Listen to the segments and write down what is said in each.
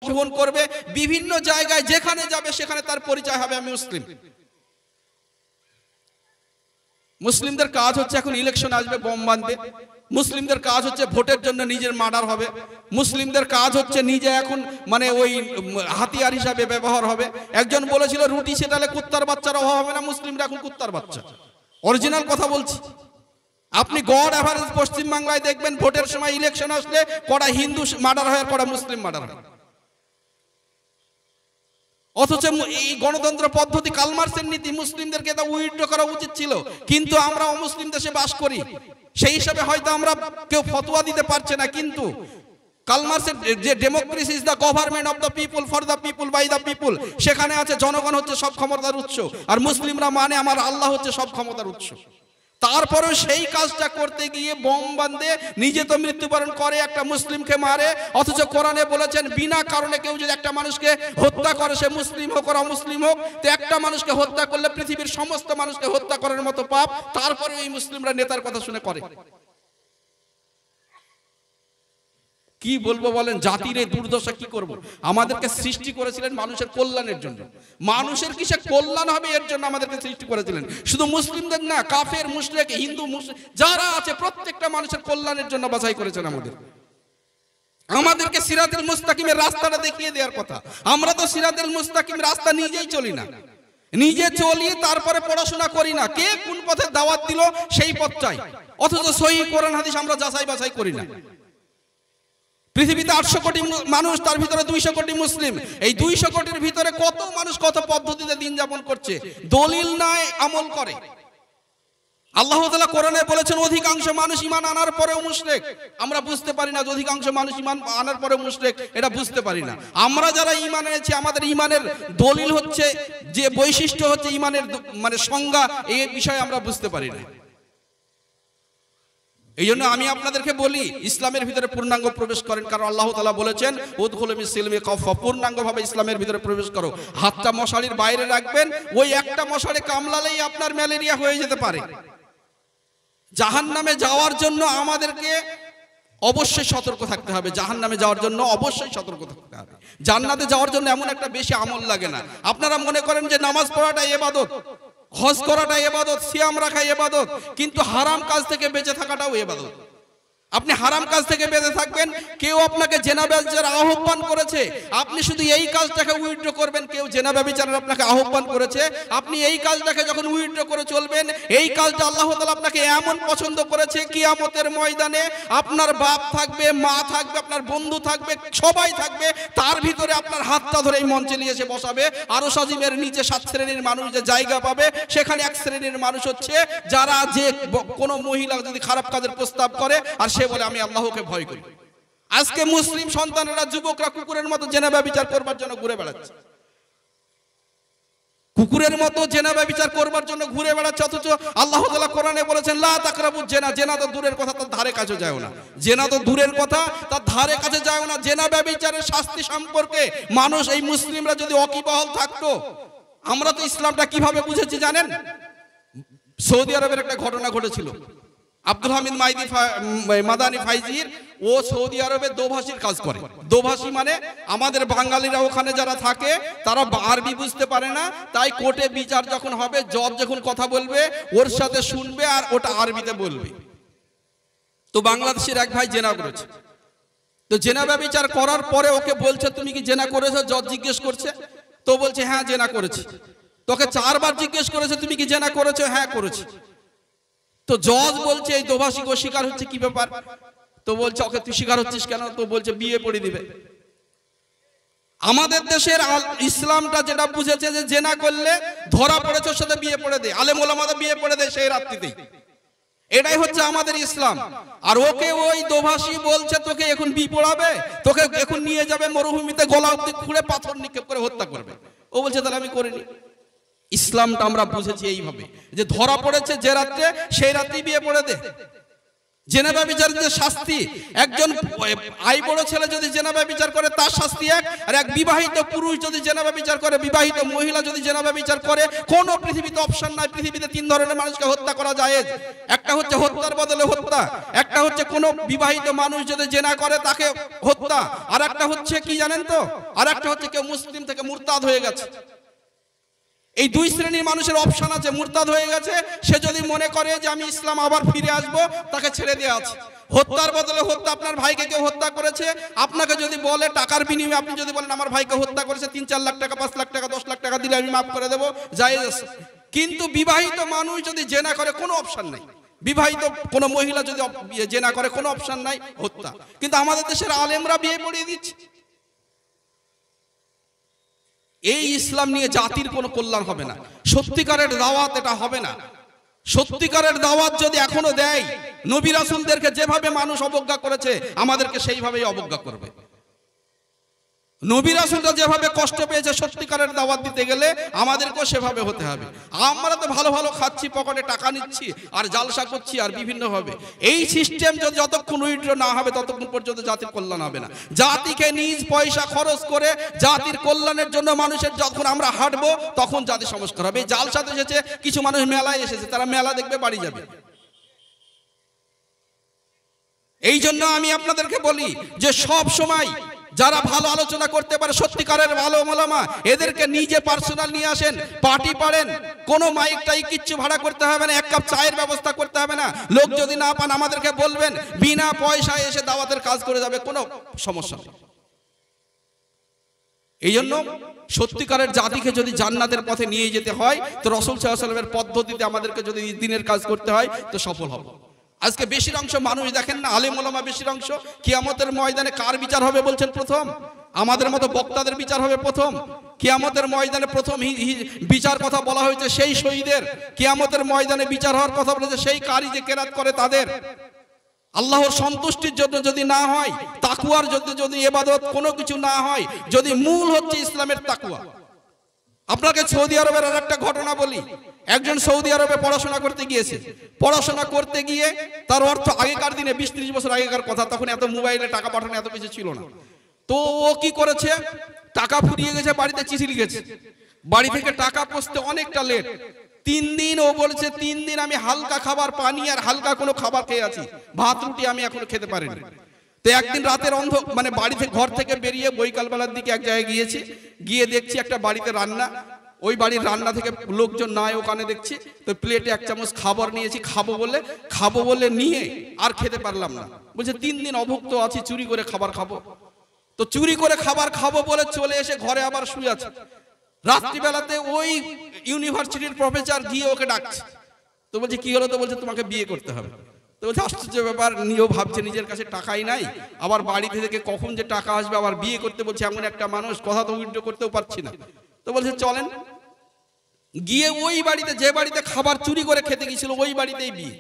অংশগ্রহণ করবে, বিভিন্ন জায়গায় যেখানে যাবে সেখানে তার পরিচয় হবে আমি মুসলিম। মুসলিমদের কাজ হচ্ছে এখন ইলেকশন আসবে বোম বাঁধবে, মুসলিমদের কাজ হচ্ছে ভোটের জন্য নিজের মার্ডার হবে, মুসলিমদের কাজ হচ্ছে নিজে এখন মানে ওই হাতিয়ার হিসাবে ব্যবহার হবে। একজন বলেছিল রুটি সেটালে কুত্তার বাচ্চার অভাব হবে না, মুসলিমরা এখন কুত্তার বাচ্চা। অরিজিনাল কথা বলছি। আপনি গড় এভারেজ পশ্চিমবাংলায় দেখবেন ভোটের সময় ইলেকশন আসলে কড়া হিন্দু মার্ডার হয় আর কড়া মুসলিম মার্ডার হয়। অথচ এই গণতন্ত্র পদ্ধতি কালমার্সের নীতি, মুসলিমদেরকে এটা উইথড্র করা উচিত ছিল, কিন্তু আমরা অমুসলিম দেশে বাস করি, সেই হিসাবে হয়তো আমরা কেউ ফতোয়া দিতে পারছে না। কিন্তু কালমার্সের যে democracy is the government of the people for the people by the people, সেখানে আছে জনগণ হচ্ছে সব ক্ষমতার উৎস, আর মুসলিমরা মানে আমার আল্লাহ হচ্ছে সব ক্ষমতার উৎস। তারপরেও সেই কাজটা করতে গিয়ে বোম বাঁধে নিজে তো মৃত্যুবরণ করে, একটা মুসলিমকে মারে। অথচ কোরআনে বলেছেন বিনা কারণে কেউ যদি একটা মানুষকে হত্যা করে, সে মুসলিম হোক আর অমুসলিম হোক, তো একটা মানুষকে হত্যা করলে পৃথিবীর সমস্ত মানুষকে হত্যা করার মতো পাপ। তারপরে এই মুসলিমরা নেতার কথা শুনে করে। কি বলবো বলেন, জাতির এই দুর্দশা কি করব? আমাদেরকে সৃষ্টি করেছিলেন মানুষের কল্যাণের জন্য। মানুষের কিসে কল্যাণ হবে এর জন্য আমাদেরকে সৃষ্টি করেছিলেন। শুধু মুসলিমদের না, কাফের, মুশরিক, হিন্দু, মুসলিম যারা আছে প্রত্যেকটা মানুষের কল্যাণের জন্য বাছাই করেছেন আমাদেরকে সিরাতুল মুস্তাকিমের রাস্তাটা দেখিয়ে দেওয়ার কথা। আমরা তো সিরাতুল মুস্তাকিম রাস্তা নিজেই চলি না, নিজে চলি তারপরে পড়াশোনা করি না, কে কোন পথে দাওয়াত দিল সেই পথ চাই। অথচ সহিহ কোরআন হাদিস আমরা যাচাই বাছাই করি না। পৃথিবীতে 800 কোটি মানুষ, তার ভিতরে 200 কোটি মুসলিম। এই 200 কোটির ভিতরে কত মানুষ কত পদ্ধতিতে দিন যাপন করছে, দলিল নাই আমল করে। আল্লাহ তাআলা কোরআনে বলেছেন অধিকাংশ মানুষ ঈমান আনার পরেও মুশরিক। আমরা বুঝতে পারি না যে অধিকাংশ মানুষ ঈমান আনার পরেও মুশরিক, এটা বুঝতে পারি না। আমরা যারা ঈমান এনেছি আমাদের ঈমানের দলিল হচ্ছে, যে বৈশিষ্ট্য হচ্ছে ঈমানের মানে সংজ্ঞা, এই বিষয়ে আমরা বুঝতে পারি না। এই জন্য আমি আপনাদেরকে বলি ইসলামের ভিতরে পূর্ণাঙ্গ প্রবেশ করেন, কারণ আল্লাহ তাআলা বলেছেন উদখুলু ফিস-সিলমি কাফা, পূর্ণাঙ্গভাবে ইসলামের ভিতরে প্রবেশ করো। হাতটা মশারির বাইরে রাখবেন, ওই একটা মশারি কামড়ালেই আপনার ম্যালেরিয়া হয়ে যেতে পারে। জাহান্নামে যাওয়ার জন্য আমাদেরকে অবশ্যই সতর্ক থাকতে হবে, জাহান্নামে যাওয়ার জন্য অবশ্যই সতর্ক থাকতে হবে। জান্নাতে যাওয়ার জন্য এমন একটা বেশি আমল লাগে না। আপনারা মনে করেন যে নামাজ পড়াটা ইবাদত, হজ করাটা ইবাদত, সিয়াম রাখা ইবাদত, কিন্তু হারাম কাজ থেকে বেঁচে থাকাটাও ইবাদত। আপনি হারাম কাজ থেকে বেঁচে থাকবেন, কেউ আপনাকে জেনা ব্যভিচারের আহ্বান করেছে, আপনি শুধু এই কাজটাকে উইথড্র করবেন। কেউ জেনা ব্যভিচারের আপনাকে আহ্বান করেছে, আপনি এই কাজটাকে যখন উইথড্র করে চলবেন, এই কাজটা আল্লাহ তাআলা আপনাকে এমন পছন্দ করেছে, কিয়ামতের ময়দানে আপনার বাপ থাকবে, মা থাকবে, আপনার বন্ধু থাকবে, সবাই থাকবে, তার ভিতরে আপনার হাতটা ধরে এই মঞ্চে নিয়ে এসে বসাবে। আরশ আজিমের নিচে 7 শ্রেণীর মানুষ যে জায়গা পাবে, সেখানে 1 শ্রেণীর মানুষ হচ্ছে যারা, যে কোনো মহিলা যদি খারাপ কাজের প্রস্তাব করে আর সে বলে আমি আল্লাহকে ভয় করি। আজকে মুসলিম সন্তানেরা, যুবকরা কুকুরের মতো জেনা ব্যভিচার করবার জন্য ঘুরে বেড়াচ্ছে, কুকুরের মতো জেনা ব্যভিচার করবার জন্য ঘুরে বেড়াচ্ছে। অথচ আল্লাহ তাআলা কোরআনে বলেছেন লা তাকরাবুজ জেনা, জেনা তো দূরের কথা, তার ধারে কাছে যাও না। জেনা তো দূরের কথা, তার ধারে কাছে যাও না। জেনা ব্যভিচারের শাস্তি সম্পর্কে মানুষ, এই মুসলিমরা যদি ওয়াকিবহাল থাকতো, আমরা তো ইসলামটা কিভাবে বুঝেছি জানেন? সৌদি আরবের একটা ঘটনা ঘটেছিল। আব্দুল হামিদ মাদানী ফাইজির, ও সৌদি আরবে দোভাষীর কাজ করে। দোভাষী মানে আমাদের বাঙালিরা ওখানে যারা থাকে তারা আরবি বুঝতে পারে না, তাই কোর্টে বিচার যখন হবে, জজ যখন কথা বলবে ওর সাথে শুনবে আর ওটা আরবিতে বলবে। তো বাংলাদেশের এক ভাই জেনা করেছে, তো জেনা ব্যভিচার করার পরে ওকে বলছে তুমি কি জেনা করেছো? জজ জিজ্ঞেস করছে, তো বলছে হ্যাঁ জেনা করেছি। তোকে 4 বার জিজ্ঞেস করেছে তুমি কি জেনা করেছো? হ্যাঁ করেছি। তো জজ বলছে এই দোভাষী গো শিকার হচ্ছে, কি ব্যাপার? তো বলছে ওকে তুই শিকার হচ্ছিস কেন? তো বলছে বিয়ে পড়ে দিবে। আমাদের দেশের ইসলামটা যেটা বুঝেছে যে জেনা করলে ধরা পড়েছে ওর সাথে বিয়ে পড়ে দে, আলেম ওলামাদের বিয়ে পড়ে দে সেই রাত্রিতেই, এটাই হচ্ছে আমাদের ইসলাম। আর ওকে ওই দোভাষী বলছে তোকে এখন বিয়ে পড়াবে, তোকে এখন নিয়ে যাবে মরুভূমিতে, গলা অবধি খুঁড়ে পাথর নিক্ষেপ করে হত্যা করবে। ও বলছে তাহলে আমি করিনি। ইসলামটা আমরা বুঝেছি এইভাবে যে ধরা পড়েছে যে রাত্রে, সেই রাত্রি বিয়ে পড়ে দে। জেনা ব্যভিচারের যে শাস্তি, একজন আই বড় ছেলে যদি জেনা ব্যভিচার করে তার শাস্তি এক, আর এক বিবাহিত পুরুষ যদি জেনা ব্যভিচার করে, বিবাহিত মহিলা যদি জেনা ব্যভিচার করে, কোনো পৃথিবীতে অপশন নাই। পৃথিবীতে তিন ধরনের মানুষকে হত্যা করা যায়। একটা হচ্ছে হত্যার বদলে হত্যা, একটা হচ্ছে কোনো বিবাহিত মানুষ যদি জেনা করে তাকে হত্যা, আর একটা হচ্ছে কি জানেন তো, আর একটা হচ্ছে কেউ মুসলিম থেকে মুরতাদ হয়ে গেছে। এই দুই শ্রেণীর মানুষের অপশন আছে। মুরতাদ হয়ে গেছে, সে যদি মনে করে যে আমি ইসলাম আবার ফিরে আসবো, তাকে ছেড়ে দেওয়া আছে। হত্যার বদলে হত্যা, আপনার ভাইকে কেউ হত্যা করেছে, আপনাকে যদি বলে টাকার বিনিময়ে, আপনি যদি বলেন আমার ভাইকে হত্যা করেছে, 3-4 লাখ টাকা, 5 লাখ টাকা, 10 লাখ টাকা দিলে আমি মাফ করে দেবো, জায়েজ আছে। কিন্তু বিবাহিত মানুষ যদি জেনা করে, কোনো অপশন নাই। বিবাহিত কোনো মহিলা যদি জেনা করে, কোনো অপশন নাই, হত্যা। কিন্তু আমাদের দেশের আলেমরা বিয়ে পড়িয়ে দিচ্ছে। এই ইসলাম নিয়ে জাতির কোনো কল্যাণ হবে না। সত্যিকারের দাওয়াত এটা হবে না। সত্যিকারের দাওয়াত যদি এখনো দেয়, নবী রাসূলদেরকে যেভাবে মানুষ অবজ্ঞা করেছে, আমাদেরকে সেইভাবেই অবজ্ঞা করবে। নবী রাসূলরা যেভাবে কষ্ট পেয়েছে সত্যিকারের দাওয়াত দিতে গেলে, আমাদেরকেও সেভাবে হতে হবে। আমরা তো ভালো ভালো খাচ্ছি, পকেটে টাকা নিচ্ছি, আর জালসা করছি, আর বিভিন্ন হবে। এই সিস্টেম যদি যতক্ষণ উইথড্র না হবে, ততক্ষণ পর্যন্ত জাতির কল্যাণ হবে না। জাতিকে নিজ পয়সা খরচ করে জাতির কল্যাণের জন্য মানুষের যখন আমরা হাঁটবো, তখন জাতি সংস্কার হবে। এই জালসাতে এসেছে কিছু মানুষ, মেলায় এসেছে, তারা মেলা দেখবে, বাড়ি যাবে। এই জন্য আমি আপনাদেরকে বলি যে সব সময় যারা ভালো আলোচনা করতে পারে, সত্যিকারের ভালো ওলামা, এদেরকে নিজে পার্সোনাল নিয়ে আসেন, পার্টি পারেন, কোনো মাইক টাইক কিচ্ছু ভাড়া করতে হবে না, এক কাপ চায়ের ব্যবস্থা করতে হবে না। লোক যদি না পান আমাদেরকে বলবেন, বিনা পয়সায় এসে দাওয়াতের কাজ করে যাবে, কোনো সমস্যা নেই। এই জন্য সত্যিকারের জাতিকে যদি জান্নাতের পথে নিয়ে যেতে হয়, তো রাসূল সাল্লাল্লাহু আলাইহি ওয়াসাল্লামের পদ্ধতিতে আমাদেরকে যদি দিনের কাজ করতে হয়, তো সফল হবে। আজকে বেশির অংশ মানুষ দেখেন না, আলেম ওলামা বেশির অংশ কিয়ামতের ময়দানে কার বিচার হবে বলছেন? প্রথম আমাদের মতো বক্তাদের বিচার হবে প্রথম। কিয়ামতের ময়দানে প্রথম বিচার কথা বলা হয়েছে সেই শহীদের। কিয়ামতের ময়দানে বিচার হওয়ার কথা বলেছে সেই কারি যে কেরাত করে তাদের। আল্লাহর সন্তুষ্টির জন্য যদি না হয়, তাকওয়ার জন্য যদি ইবাদত কোনো কিছু না হয়, যদি মূল হচ্ছে ইসলামের তাকওয়া। আপনাকে সৌদি আরবের আর একটা ঘটনা বলি। একজন সৌদি আরবে পড়াশোনা করতে গিয়েছে। পড়াশোনা করতে গিয়ে তার অর্থ, আগেকার দিনে 20-30 বছর আগেকার কথা, তখন এত মোবাইলে টাকা পাঠানো এত কিছু ছিল না। তো ও কি করেছে, টাকা ফুরিয়ে গেছে, বাড়িতে চিঠি লিখেছে। বাড়ি থেকে টাকা পৌঁছতে অনেকটা লেট। 3 দিন ও বলেছে, 3 দিন আমি হালকা খাবার, পানি আর হালকা কোনো খাবার খেয়ে আছি, ভাত রুটি আমি এখনো খেতে পারিনি। তো একদিন রাতের মানে বাড়ি থেকে, ঘর থেকে বেরিয়ে বৈকালবেলার দিকে এক জায়গায় গিয়েছি, গিয়ে দেখছি একটা বাড়িতে রান্না। ওই বাড়ির রান্না থেকে লোকজন নাই, ওখানে দেখছি। তো প্লেটে 1 চামচ খাবার নিয়েছি, খাবো বলে নিয়ে আর খেতে পারলাম না। বলছে 3 দিন অভুক্ত আছি, চুরি করে খাবার খাবো। তো চুরি করে খাবার খাবো বলে চলে এসে ঘরে আবার শুয়ে আছে। রাত্রিবেলাতে ওই ইউনিভার্সিটির প্রফেসর গিয়ে ওকে ডাকছে। তো বলছে কি হলো? তো বলছে তোমাকে বিয়ে করতে হবে। তো বলছে আশ্চর্য ব্যাপার, নিয়েও ভাবছে নিজের কাছে টাকাই নাই, আবার বাড়িতে থেকে কখন যে টাকা আসবে, আবার বিয়ে করতে বলছে এমন একটা মানুষ, কথা তো উইথড্র করতেও পারছি না। তো বলছে চলেন। গিয়ে ওই বাড়িতে, যে বাড়িতে খাবার চুরি করে খেতে গিয়েছিল, ওই বাড়িতেই বিয়ে।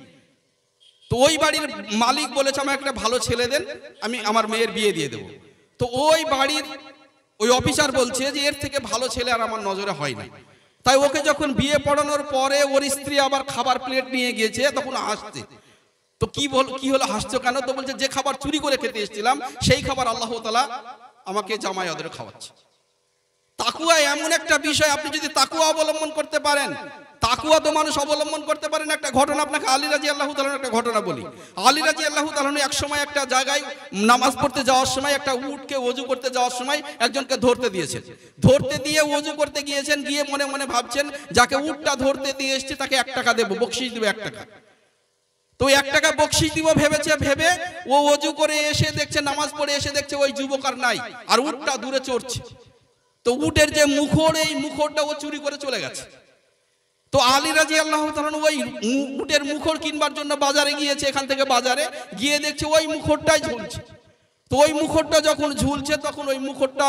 তো ওই বাড়ির মালিক বলেছে আমার একটা ভালো ছেলে দেন, আমি আমার মেয়ের বিয়ে দিয়ে দেবো। তো ওই বাড়ির ওই অফিসার বলছে যে এর থেকে ভালো ছেলে আর আমার নজরে হয় না। তাই ওকে যখন বিয়ে পড়ানোর পরে ওর স্ত্রী আবার খাবার প্লেট নিয়ে গিয়েছে, তখন হাসছে। তো কি হলো, হাসছো কেন? তো বলছে যে খাবার চুরি করে খেতে এসেছিলাম, সেই খাবার আল্লাহ তাআলা আমাকে জামাই ওদের খাওয়াচ্ছে। তাকওয়া এমন একটা বিষয়, আপনি যদি তাকওয়া অবলম্বন করতে পারেন, তাকওয়া তো মানুষ অবলম্বন করতে পারেন। একটা ঘটনা আপনাকে আলী রাদিয়াল্লাহু তাআলার একটা ঘটনা বলি। আলী রাদিয়াল্লাহু তাআলা এক সময় একটা জায়গায় নামাজ পড়তে যাওয়ার সময়, একটা উটকে ওযু করতে যাওয়ার সময় একজনকে ধরতে দিয়েছেন। ধরতে দিয়ে ওযু করতে গিয়েছেন, গিয়ে মনে মনে ভাবছেন যাকে উটটা ধরতে দিয়ে এসেছে তাকে 1 টাকা দেবো, বকশিশ দেবো 1 টাকা। তো 1 টাকা বকশিশ দিব ভেবে ও ওযু করে এসে দেখছে, নামাজ পড়ে এসে দেখছে ওই যুবক আর নাই, আর উটটা দূরে চড়ছে। তো উটের যে মুখর, এই মুখরটা ও চুরি করে চলে গেছে। তো আলী রাদিয়াল্লাহু তাআলা ওই উটের মুখর কিনবার জন্য বাজারে গিয়েছে। এখান থেকে বাজারে গিয়ে দেখছে ওই মুখরটাই ঝুলছে। তো ওই মুখরটা যখন ঝুলছে, তখন ওই মুখরটা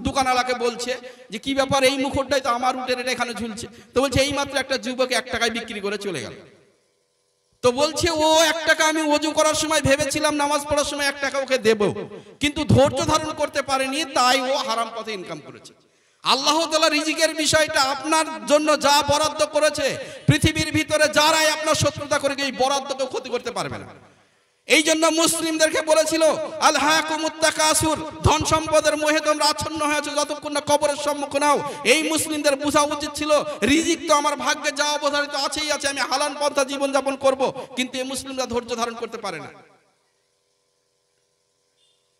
দোকানওয়ালাকে বলছে যে কি ব্যাপার, এই মুখরটাই তো আমার উটের, এটা এখানে ঝুলছে। তো বলছে এই মাত্র একটা যুবক 1 টাকায় বিক্রি করে চলে গেল। তো বলছে ও 1 টাকা আমি ওযু করার সময় ভেবেছিলাম নামাজ পড়ার সময় 1 টাকা ওকে দেব, কিন্তু ধৈর্য ধারণ করতে পারেনি, তাই ও হারাম পথে ইনকাম করেছে। আল্লাহ তাআলা রিজিকের বিষয়টা আপনার জন্য যা বরাদ্দ করেছে, পৃথিবীর ভিতরে যারাই আপনার শত্রুতা করে এই বরাদ্দকে ক্ষতি করতে পারবে না। এই জন্য মুসলিমদেরকে বলেছিল আলহাকুমুত তাকাসুর, ধন সম্পদের মোহে তোমরা আচ্ছন্ন হয়ে আছো যতক্ষণ না কবরের সম্মুখীন হও। এই মুসলিমদের বোঝা উচিত ছিল রিজিক তো আমার ভাগ্যে যা অবধারিত আছেই আছে, আমি হালাল পন্থা জীবন যাপন করব, কিন্তু এই মুসলিমরা ধৈর্য ধারণ করতে পারে না।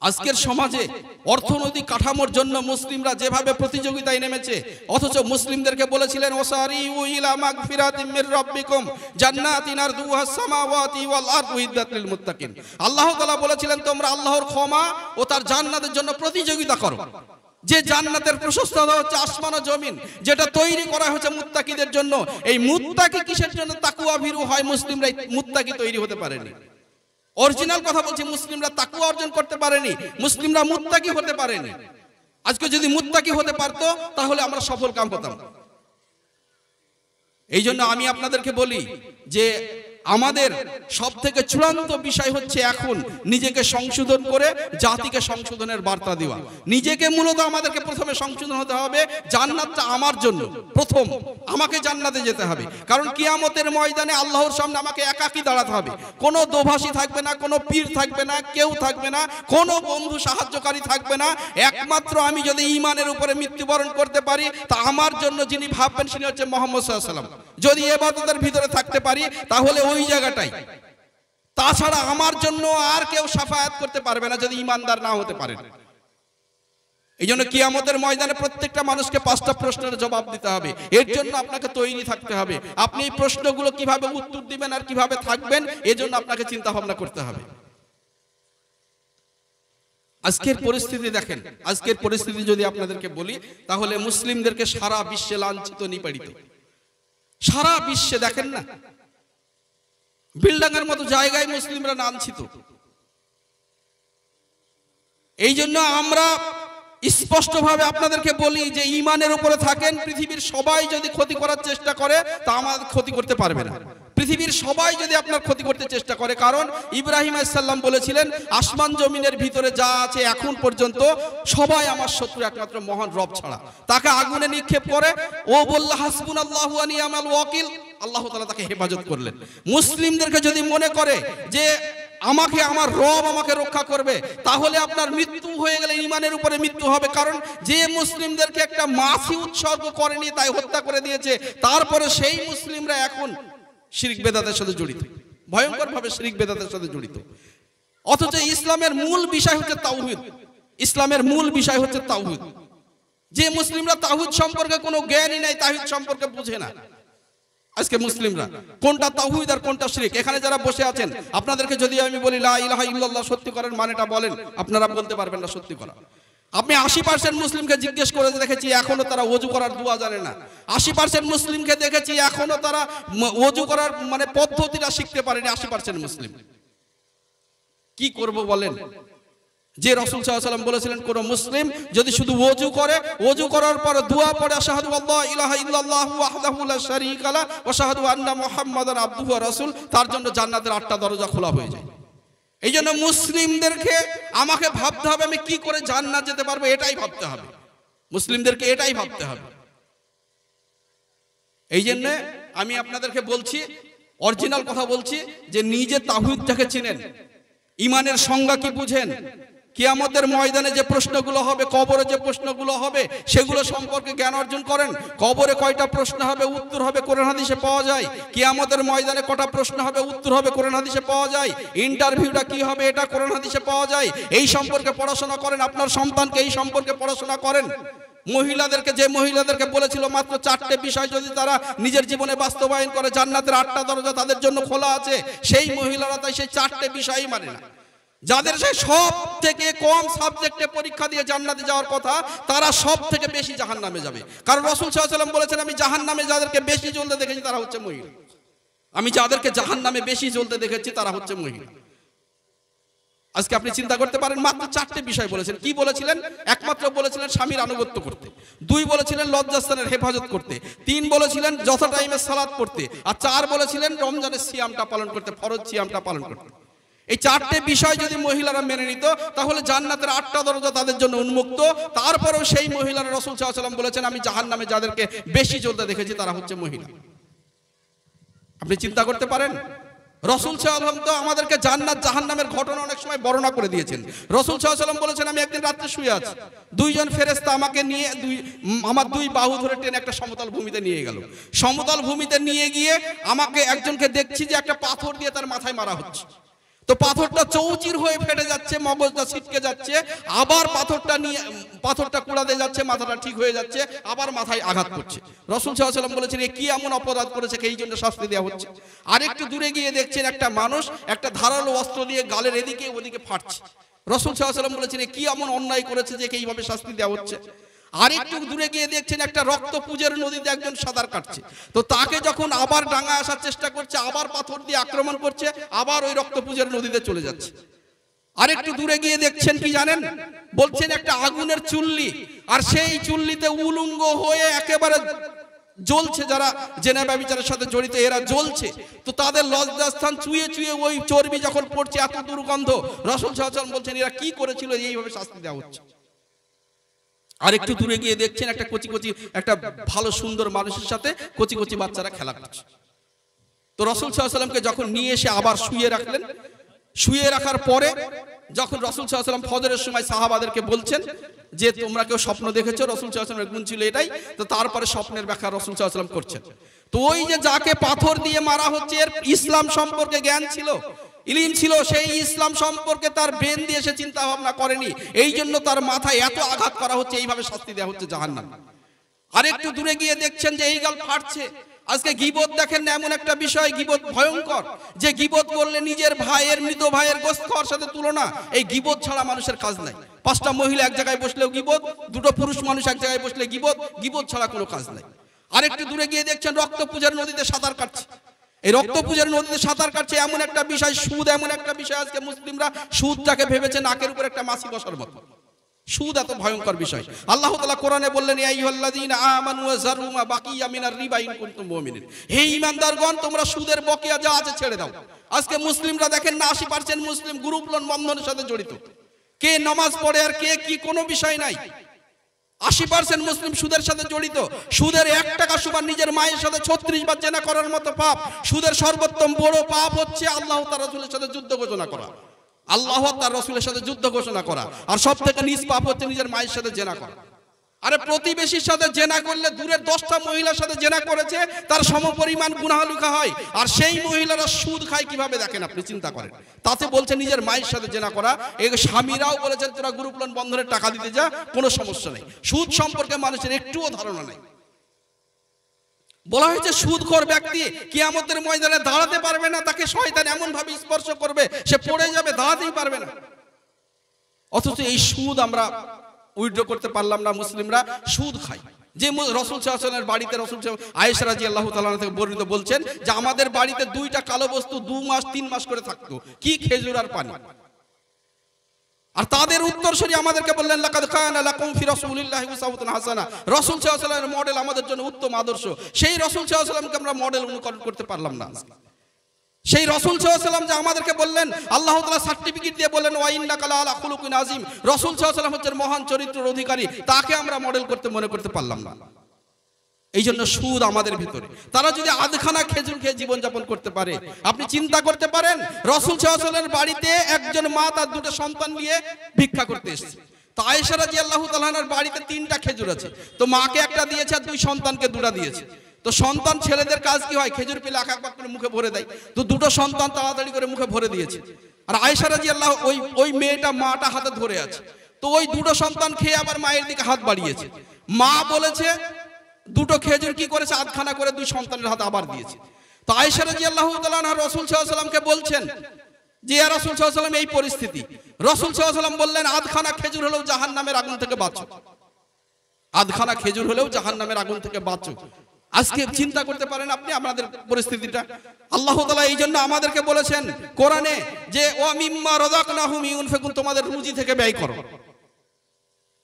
আজকের সমাজে অর্থনৈতিক কাঠামোর জন্য মুসলিমরা যেভাবে প্রতিযোগিতায় নেমেছে, অথচ মুসলিমদেরকে বলেছিলেন ওয়াসারিউ ইলা মাগফিরাতিম মির রাব্বিকুম জান্নাতিন আরদুহাস সামাওয়াতি ওয়াল আরদু উইদ্দাত লিল মুত্তাকিন। আল্লাহ তাআলা বলেছিলেন তোমরা আল্লাহর ক্ষমা ও তার জান্নাতের জন্য প্রতিযোগিতা করো। যে জান্নাতের প্রশস্ততা হচ্ছে আসমান ও জমিন, যেটা তৈরি করা হয়েছে মুত্তাকিদের জন্য। এই মুত্তাকি কিসের জন্য তাকওয়া ভীরু হয়? মুসলিমরা মুত্তাকি তৈরি হতে পারেনি। অরিজিনাল কথা বলছি, মুসলিমরা তাকওয়া অর্জন করতে পারেনি, মুসলিমরা মুত্তাকি হতে পারেনি। আজকে যদি মুত্তাকি হতে পারতো তাহলে আমরা সফল কাম হতাম। এই জন্য আমি আপনাদেরকে বলি যে আমাদের সব থেকে চূড়ান্ত বিষয় হচ্ছে এখন নিজেকে সংশোধন করে জাতিকে সংশোধনের বার্তা দেওয়া। নিজেকে মূলত আমাদেরকে প্রথমে সংশোধন হতে হবে। জান্নাতটা আমার জন্য, প্রথম আমাকে জান্নাতে যেতে হবে। কারণ কিয়ামতের ময়দানে আল্লাহর সামনে আমাকে একাকী দাঁড়াতে হবে। কোনো দোভাষী থাকবে না, কোনো পীর থাকবে না, কেউ থাকবে না, কোনো বন্ধু সাহায্যকারী থাকবে না। একমাত্র আমি যদি ঈমানের উপরে মৃত্যুবরণ করতে পারি তা আমার জন্য যিনি ভাববেন তিনি হচ্ছে মুহাম্মদ সাল্লাল্লাহু আলাইহি ওয়াসাল্লাম। যদি ইবাদতের ভিতরে থাকতে পারি তাহলে ওই জায়গাটাই, তাছাড়া আমার জন্য আর কেউ শাফায়াত করতে পারবে না যদি ঈমানদার না হতে পারে। এই জন্য কিয়ামতের ময়দানে প্রত্যেকটা মানুষকে 5টা প্রশ্নের জবাব দিতে হবে। এর জন্য আপনাকে তৈরি থাকতে হবে। আপনি এই প্রশ্নগুলো কিভাবে উত্তর দিবেন আর কিভাবে থাকবেন এজন্য আপনাকে চিন্তা ভাবনা করতে হবে। আজকের পরিস্থিতি দেখেন, আজকের পরিস্থিতি যদি আপনাদেরকে বলি তাহলে মুসলিমদেরকে সারা বিশ্বে লাঞ্ছিত নিপীড়িত। সারা বিশ্বে দেখেন না, বিলডাঙ্গার মতো জায়গায় মুসলিমরা লাঞ্ছিত। এই জন্য আমরা স্পষ্টভাবে আপনাদেরকে বলি যে ঈমানের উপরে থাকেন। পৃথিবীর সবাই যদি ক্ষতি করার চেষ্টা করে তা আমাদের ক্ষতি করতে পারবে না। পৃথিবীর সবাই যদি আপনার ক্ষতি করতে চেষ্টা করে, কারণ ইব্রাহিম আলাইহিস সালাম বলেছিলেন আসমান জমিনের ভিতরে যা আছে এখন পর্যন্ত সবাই আমার শত্রু একমাত্র মহান রব ছাড়া। তাকে আগুনে নিক্ষেপ করে ও বলল হাসবুনাল্লাহু ওয়া নি'মাল ওয়াকিল, আল্লাহ তাআলা তাকে হেফাজত করলেন। মুসলিমদেরকে যদি মনে করে যে আমাকে আমার রব আমাকে রক্ষা করবে তাহলে আপনার মৃত্যু হয়ে গেলে ঈমানের উপরে মৃত্যু হবে। কারণ যে মুসলিমদেরকে একটা মাসি উৎসর্গ করেনি তাই হত্যা করে দিয়েছে, তারপরে সেই মুসলিমরা এখন শিরক বেদাতের সাথে জড়িত, ভয়ঙ্কর ভাবে শিরক বেদাতের সাথে জড়িত। অথচ ইসলামের মূল বিষয় হচ্ছে তাওহীদ। ইসলামের মূল বিষয় হচ্ছে তাওহীদ। যে মুসলিমরা তাওহীদ সম্পর্কে কোনো জ্ঞানই নাই, তাওহীদ সম্পর্কে বুঝে না। আজকে মুসলিমরা কোনটা তাওহীদ আর কোনটা শিরক, এখানে যারা বসে আছেন আপনাদেরকে যদি আমি বলি লা ইলাহা ইল্লাল্লাহ সত্যি করার মানেটা বলেন, আপনারা বলতে পারবেন না সত্যি করা। আপনি 80% মুসলিমকে জিজ্ঞেস করে দেখেছি এখনো তারা ওযু করার দোয়া জানে না। 80% মুসলিমকে দেখেছি এখনো তারা ওযু করার মানে পদ্ধতিটা শিখতে পারেনি 80% মুসলিম। কি করব বলেন? যে রাসূল সাল্লাল্লাহু আলাইহি ওয়াসাল্লাম বলেছিলেন কোন মুসলিম যদি শুধু ওযু করে, ওযু করার পর দোয়া পড়ে আশহাদু আল্লা ইলাহা ইল্লাল্লাহু ওয়াহদাহু লা শারীকা লাহু ওয়া আশহাদু আন্না মুহাম্মাদান আবদুহু ওয়া রাসূল, তার জন্য জান্নাতের 8টা দরজা খোলা হয়ে যায়। এই জন্য মুসলিমদেরকে আমাকে ভাবতে হবে আমি কি করে জান্নাত যেতে পারবো, এটাই ভাবতে হবে। মুসলিমদেরকে এটাই ভাবতে হবে। এই জন্য আমি আপনাদেরকে বলছি, অরিজিনাল কথা বলছি, যে নিজে তাওহীদটাকে চিনেন, ঈমানের সংজ্ঞা কি বুঝেন, কিয়ামতের ময়দানে যে প্রশ্নগুলো হবে, কবরে যে প্রশ্নগুলো হবে সেগুলো সম্পর্কে জ্ঞান অর্জন করেন। কবরে কয়টা প্রশ্ন হবে, উত্তর হবে কোরআন হাদিসে পাওয়া যায়। কিয়ামতের ময়দানে কটা প্রশ্ন হবে, উত্তর হবে কোরআন হাদিসে পাওয়া যায়। ইন্টারভিউটা কি হবে এটা কোরআন হাদিসে পাওয়া যায়। এই সম্পর্কে পড়াশোনা করেন, আপনার সন্তানকে এই সম্পর্কে পড়াশোনা করেন। মহিলাদেরকে, যে মহিলাদেরকে বলেছিল মাত্র 4টে বিষয় যদি তারা নিজের জীবনে বাস্তবায়ন করে জান্নাতের 8টা দরজা তাদের জন্য খোলা আছে, সেই মহিলারা তাই সেই 4টে বিষয়ই মানে না। যাদের সেই সব থেকে কম সাবজেক্টে পরীক্ষা দিয়ে জান্নাতে যাওয়ার কথা তারা সব থেকে বেশি জাহান্নামে যাবে। কারণ রাসূল সাল্লাল্লাহু আলাইহি ওয়াসাল্লাম বলেছেন আমি জাহান্নামে যাদেরকে বেশি জ্বলতে দেখেছি তারা হচ্ছে মহিলা। আমি যাদেরকে জাহান্নামে বেশি জ্বলতে দেখেছি তারা হচ্ছে মহিলা। আজকে আপনি চিন্তা করতে পারেন, মাত্র 4টে বিষয় বলেছেন। কি বলেছিলেন? একমাত্র বলেছিলেন স্বামীর আনুগত্য করতে, 2 বলেছিলেন লজ্জাস্থানের হেফাজত করতে, 3 বলেছিলেন যথা টাইমে সালাত পড়তে, আর 4 বলেছিলেন রমজানের সিয়ামটা পালন করতে, ফরজ সিয়ামটা পালন করতে। এই 4টে বিষয় যদি মহিলারা মেনে নিত তাহলে জান্নাতের 8টা দরজা তাদের জন্য উন্মুক্ত। তারপরেও সেই মহিলারা রাসূল সাল্লাল্লাহু আলাইহি ওয়াসাল্লাম বলেছেন আমি জাহান্নামে যাদেরকে বেশি জ্বলতে দেখেছি তারা হচ্ছে মহিলা। আপনি চিন্তা করতে পারেন রাসূল সাল্লাল্লাহু আলাইহি ওয়াসাল্লাম তো আমাদেরকে জান্নাত জাহান্নামের ঘটনা অনেক সময় বর্ণনা করে দিয়েছেন। রাসূল সাল্লাল্লাহু আলাইহি ওয়াসাল্লাম বলেছেন, আমি একদিন রাতে শুয়ে আছি, দুইজন ফেরেশতা আমাকে নিয়ে আমার দুই বাহু ধরে টেনে একটা সমতল ভূমিতে নিয়ে গেল। সমতল ভূমিতে নিয়ে গিয়ে আমাকে একজনকে দেখছি যে একটা পাথর দিয়ে তার মাথায় মারা হচ্ছে। তো পাথরটা চৌচির হয়ে ফেটে যাচ্ছে, মগজটা ছিটকে যাচ্ছে, আবার পাথরটা কুড়াতে যাচ্ছে, মাথাটা ঠিক হয়ে যাচ্ছে, আবার মাথায় আঘাত করছে। রাসূল সাল্লাল্লাহু আলাইহি ওয়াসাল্লাম বলেছেন, এ কি এমন অপরাধ করেছে এই জন্য শাস্তি দেওয়া হচ্ছে? আরেকটু দূরে গিয়ে দেখছেন একটা মানুষ একটা ধারালো অস্ত্র দিয়ে গালের এদিকে ওদিকে ফাটছে। রাসূল সাল্লাল্লাহু আলাইহি ওয়াসাল্লাম বলেছেন, এ কি এমন অন্যায় করেছে যে এইভাবে শাস্তি দেওয়া হচ্ছে? আরেকটু দূরে গিয়ে দেখছেন একটা রক্তপুজের নদীতে একজন সাঁতার কাটছে। তো তাকে যখন আবার ডাঙায় আসার চেষ্টা করছে, আবার পাথর দিয়ে আক্রমণ করছে, আবার ওই রক্তপুজের নদীতে চলে যাচ্ছে। আরেকটু দূরে গিয়ে দেখছেন কি জানেন? বলছেন একটা আগুনের চুল্লি, আর সেই চুল্লিতে উলঙ্গ হয়ে একেবারে জ্বলছে যারা জেনা ব্যভিচারের সাথে জড়িত, এরা জ্বলছে। তো তাদের লজ্জাস্থান চুয়ে চুয়ে ওই চর্বি যখন পড়ছে, এত দুর্গন্ধ। রাসূল সাল্লাল্লাহু আলাইহি ওয়াসাল্লাম বলছেন, এরা কি করেছিল এইভাবে শাস্তি দেওয়া হচ্ছে? আর একটু দূরে গিয়ে দেখছেন একটা একটা ভালো সুন্দর মানুষের সাথে কচি কচি বাচ্চারা খেলা করছে। তো রাসূল সাল্লাল্লাহু আলাইহি ওয়াসাল্লামকে যখন নিয়ে এসে আবার শুয়ে রাখলেন, শুয়ে রাখার পরে যখন রাসূল সাল্লাল্লাহু আলাইহি ওয়াসাল্লাম ফজরের সময় সাহাবাদেরকে বলছেন যে তোমরা কেউ স্বপ্ন দেখেছো, রাসূল সাল্লাল্লাহু আলাইহি ওয়াসাল্লামের গুণ ছিল এটাই। তো তারপরে স্বপ্নের ব্যাখ্যা রাসূল সাল্লাল্লাহু আলাইহি ওয়াসাল্লাম করছেন। তো ওই যে যাকে পাথর দিয়ে মারা হচ্ছে, এর ইসলাম সম্পর্কে জ্ঞান ছিল, ইলম ছিল, সেই ইসলাম সম্পর্কে তার ব্রেন দিয়ে সে চিন্তা ভাবনা করেনি, এই জন্য তার মাথায় এত আঘাত করা হচ্ছে, এইভাবে শাস্তি দেওয়া হচ্ছে জাহান্নাম। আরেকটু দূরে গিয়ে দেখছেন যে এই গাল ফাটছে। আজকে গীবত দেখেন না, এমন একটা বিষয়, গীবত ভয়ঙ্কর, যে গীবত করলে নিজের ভাইয়ের, মৃত ভাইয়ের গোশত খাওয়ার সাথে তুলনা। এই গীবত ছাড়া মানুষের কাজ নাই। পাঁচটা মহিলা এক জায়গায় বসলেও গীবত, দুটো পুরুষ মানুষ এক জায়গায় বসলে গীবত, গীবত ছাড়া কোনো কাজ নাই। আরেকটু দূরে গিয়ে দেখছেন রক্তপূজার নদীতে সাঁতার কাটছে। এই রক্তপূজার নদীতে সাঁতার কাটছে এমন একটা বিষয়, সুদ এমন একটা বিষয়, আজকে মুসলিমরা সুদটাকে ভেবেছে নাকের উপর একটা মাছি বসার মতো। সুদ এত ভয়ঙ্কর বিষয়। আল্লাহ তাআলা কোরআনে বললেন, ইয়া আইয়ুহাল্লাযীনা আমানু যারু মা বাকিয়া মিনার রিবা ইন কুনতুম মুমিনিন। হে ঈমানদারগণ, তোমরা সুদের বকেয়া যা আছে ছেড়ে দাও। আজকে মুসলিমরা দেখেন না, 80% মুসলিম গ্রুপ লোন বন্ধনের সাথে জড়িত। কে নামাজ পড়ে আর কে কি কোনো বিষয় নাই। 80% মুসলিম সুদের সাথে জড়িত। সুদের 1 টাকা সমান নিজের মায়ের সাথে 36 বার জেনা করার মতো পাপ। সুদের সর্বোত্তম বড় পাপ হচ্ছে আল্লাহ তার রাসূলের সাথে যুদ্ধ ঘোষণা করা, আল্লাহ তার রাসূলের সাথে যুদ্ধ ঘোষণা করা। আর সব থেকে নিচ পাপ হচ্ছে নিজের মায়ের সাথে জেনা করা। আরে প্রতিবেশীর সাথে জেনা করলে দূরের 10টা মহিলার সাথে জেনা করেছে, তার সমপরিমাণ গুনাহ লেখা হয়। আর সেই মহিলারা সুদ খায় কিভাবে দেখেন আপনি চিন্তা করেন। তাতে বলছে নিজের মায়ের সাথে জেনা করা। এই স্বামীরাও বলেছেন তোরা গ্রুপ লোন বন্ধনের টাকা দিতে যা, কোনো সমস্যা নেই। সুদ সম্পর্কে মানুষের একটুও ধারণা নেই। বলা হয়েছে সুদখোর ব্যক্তি কিয়ামতের ময়দানে দাঁড়াতে পারবে না, তাকে শয়তান এমন ভাবে স্পর্শ করবে সে পড়ে যাবে, দাঁড়াতেই পারবে না। অথচ এই সুদ আমরা উইথড্র করতে পারলাম না, মুসলিমরা সুদ খায়। যে রাসূল সাল্লাল্লাহু আলাইহি ওয়াসাল্লামের বাড়িতে রাসূল আয়েশা রাদিয়াল্লাহু তাআলা থেকে বর্ণিত বলছেন যে আমাদের বাড়িতে 2টা কালো বস্তু 2 মাস 3 মাস করে থাকতো, কি খেজুর আর পানি। আর তাদের উত্তরসূরি আমাদেরকে বললেন, লাকাদ কানা লাকুম ফি রাসূলিল্লাহি উসওয়াতুন হাসানাহ। রাসূল সাল্লাল্লাহু আলাইহি ওয়াসাল্লামের মডেল আমাদের জন্য উত্তম আদর্শ। সেই রাসূল সাল্লাল্লাহু আলাইহি ওয়াসাল্লামকে আমরা মডেল অনুকরণ করতে পারলাম না। সেই রাসূল সাল্লাল্লাহু আলাইহি ওয়াসাল্লাম যে আমাদেরকে বললেন, আল্লাহ তাআলা সার্টিফিকেট দিয়ে বললেন ওয়া ইন্নাকা লা আলা খুলুকিন আযীম। রাসূল সাল্লাল্লাহু আলাইহি ওয়াসাল্লাম হচ্ছেন মহান চরিত্রের অধিকারী, তাকে আমরা মডেল করতে মনে করতে পারলাম না। এই জন্য সুদ আমাদের ভিতরে। তারা যদি আধখানা খেজুর খেয়ে জীবনযাপন করতে পারে, আপনি চিন্তা করতে পারেন রাসূল সাল্লাল্লাহু আলাইহি ওয়াসাল্লামের বাড়িতে একজন মা তার 2টা সন্তান নিয়ে ভিক্ষা করতে এসেছে। তো আয়েশা রাদিয়াল্লাহু তাআলার বাড়িতে 3টা খেজুর আছে। তো মাকে একটা দিয়েছে আর 2 সন্তানকে 2টা দিয়েছে। তো সন্তান ছেলেদের কাজ কি হয়, খেজুর পেলে এক এক করে মুখে ভরে দেয়। তো 2টো সন্তান তাড়াতাড়ি করে মুখে ভরে দিয়েছে। আর আয়েশা রাদিয়াল্লাহু ওই মেয়েটা মাটা হাতে ধরে আছে। তো ওই 2টো সন্তান খেয়ে আবার মায়ের দিকে হাত বাড়িয়েছে। মা বলেছে 2টো খেজুর কি করেছে, আধখানা করে 2 সন্তানের হাতে আবার দিয়েছে। তো আয়েশা রাদিয়াল্লাহু তাআলা রাসূল সাল্লাল্লাহু আলাইহি ওয়াসাল্লামকে বলছেন যে ইয়া রাসূল সাল্লাল্লাহু আলাইহি ওয়াসাল্লাম এই পরিস্থিতি। রাসূল সাল্লাল্লাহু আলাইহি ওয়াসাল্লাম বললেন আধখানা খেজুর হলেও জাহান্নামের আগুন থেকে বাঁচো, আধখানা খেজুর হলেও জাহান্নামের আগুন থেকে বাঁচো। আজকে চিন্তা করতে পারেন আপনি আমাদের পরিস্থিতিটা। আল্লাহ তাআলা এই জন্য আমাদেরকে বলেছেন কোরআনে যে ওয়া মিম্মা রাযাকনাহুম ইউনফিকুন, তোমাদের রুজি থেকে ব্যয় করো।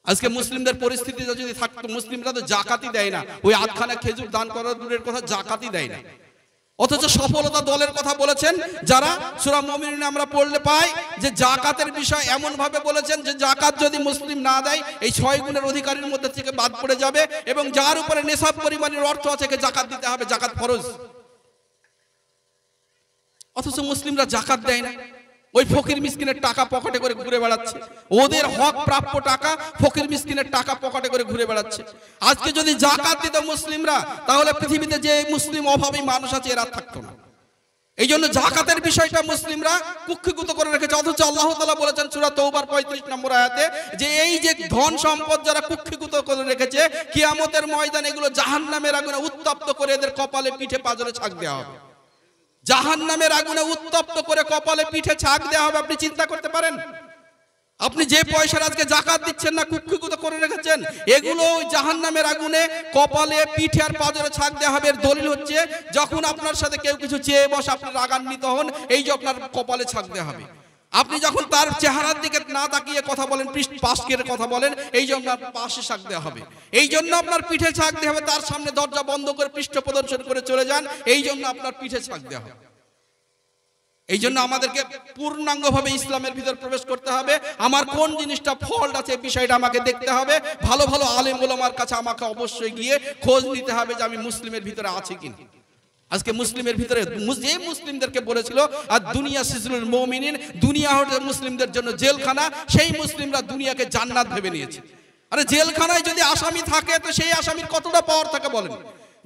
আজকে মুসলিমদের পরিস্থিতিটা যদি থাকতো, মুসলিমরা তো জাকাতই দেয় না, ওই আধখানা খেজুর দান করার দূরের কথা জাকাতই দেয় না। অথচ সফলতা দলের কথা বলেছেন যারা সূরা মুমিনুনে আমরা পড়লে পাই যে জাকাতের বিষয় এমন ভাবে বলেছেন যে জাকাত যদি মুসলিম না দেয় এই 6 গুণের অধিকারীর মধ্যে থেকে বাদ পড়ে যাবে, এবং যার উপরে নেশাব পরিমাণের অর্থ আছে কে জাকাত দিতে হবে, জাকাত ফরজ। অথচ মুসলিমরা জাকাত দেয় না, ওই ফকির মিসকিনের টাকা পকেটে করে ঘুরে বেড়াচ্ছে, ওদের হক প্রাপ্য টাকা ফকির মিসকিনের টাকা পকেটে করে ঘুরে বেড়াচ্ছে। আজকে যদি জাকাত দিত মুসলিমরা, তাহলে পৃথিবীতে যে মুসলিম অভাবী মানুষ আছে এরা থাকতো না। এই জন্য জাকাতের বিষয়টা মুসলিমরা কুক্ষিগত করে রেখেছে। অথচ আল্লাহ তাআলা বলেছেন সূরা তওবার 35 নম্বর আয়াতে যে এই যে ধন সম্পদ যারা কুক্ষিগত করে রেখেছে, কিয়ামতের ময়দানে এগুলো জাহান্নামের আগুনে উত্তপ্ত করে এদের কপালে পিঠে পাজরে ছাক দেওয়া হবে। জাহান্নামের আগুনে উত্তপ্ত করে কপালে পিঠে ছাক দেওয়া হবে। আপনি চিন্তা করতে পারেন? আপনি যে পয়সার আজকে জাকাত দিচ্ছেন না, কুক্ষিগত করে রেখেছেন, এগুলো ওই জাহান্নামের আগুনে কপালে পিঠে আর পাজরে ছাক দেওয়া হবে। এর দলিল হচ্ছে যখন আপনার সাথে কেউ কিছু চেয়ে বসে আপনি রাগান্বিত হন, এই যে আপনার কপালে ছাক দেওয়া হবে। আপনি যখন তার চেহারার দিকে না তাকিয়ে কথা বলেন, পাশ কেটে কথা বলেন, এই জন্য আপনার পাশে ছাক দেওয়া হবে। এই জন্য আপনার পিঠে ছাক দেওয়া হবে। তার সামনে দরজা বন্ধ করে পৃষ্ঠ প্রদর্শন করে চলে যান, এই জন্য আপনার পিঠে ছাক দেওয়া হবে। এই জন্য আমাদেরকে পূর্ণাঙ্গভাবে ইসলামের ভিতর প্রবেশ করতে হবে। আমার কোন জিনিসটা ফল্ট আছে বিষয়টা আমাকে দেখতে হবে। ভালো ভালো আলেম ওলামার কাছে আমাকে অবশ্যই গিয়ে খোঁজ নিতে হবে যে আমি মুসলিমের ভিতরে আছি কিনা। আজকে মুসলিমের ভিতরে যে মুসলিমদেরকে বলেছিল আর দুনিয়া সিজনুল মুমিনিন, দুনিয়া হচ্ছে মুসলিমদের জন্য জেলখানা, সেই মুসলিমরা দুনিয়াকে জান্নাত ভেবে নিয়েছে। আরে জেলখানায় যদি আসামি থাকে তো সেই আসামির কতটা পাওয়ার থাকে বলেন?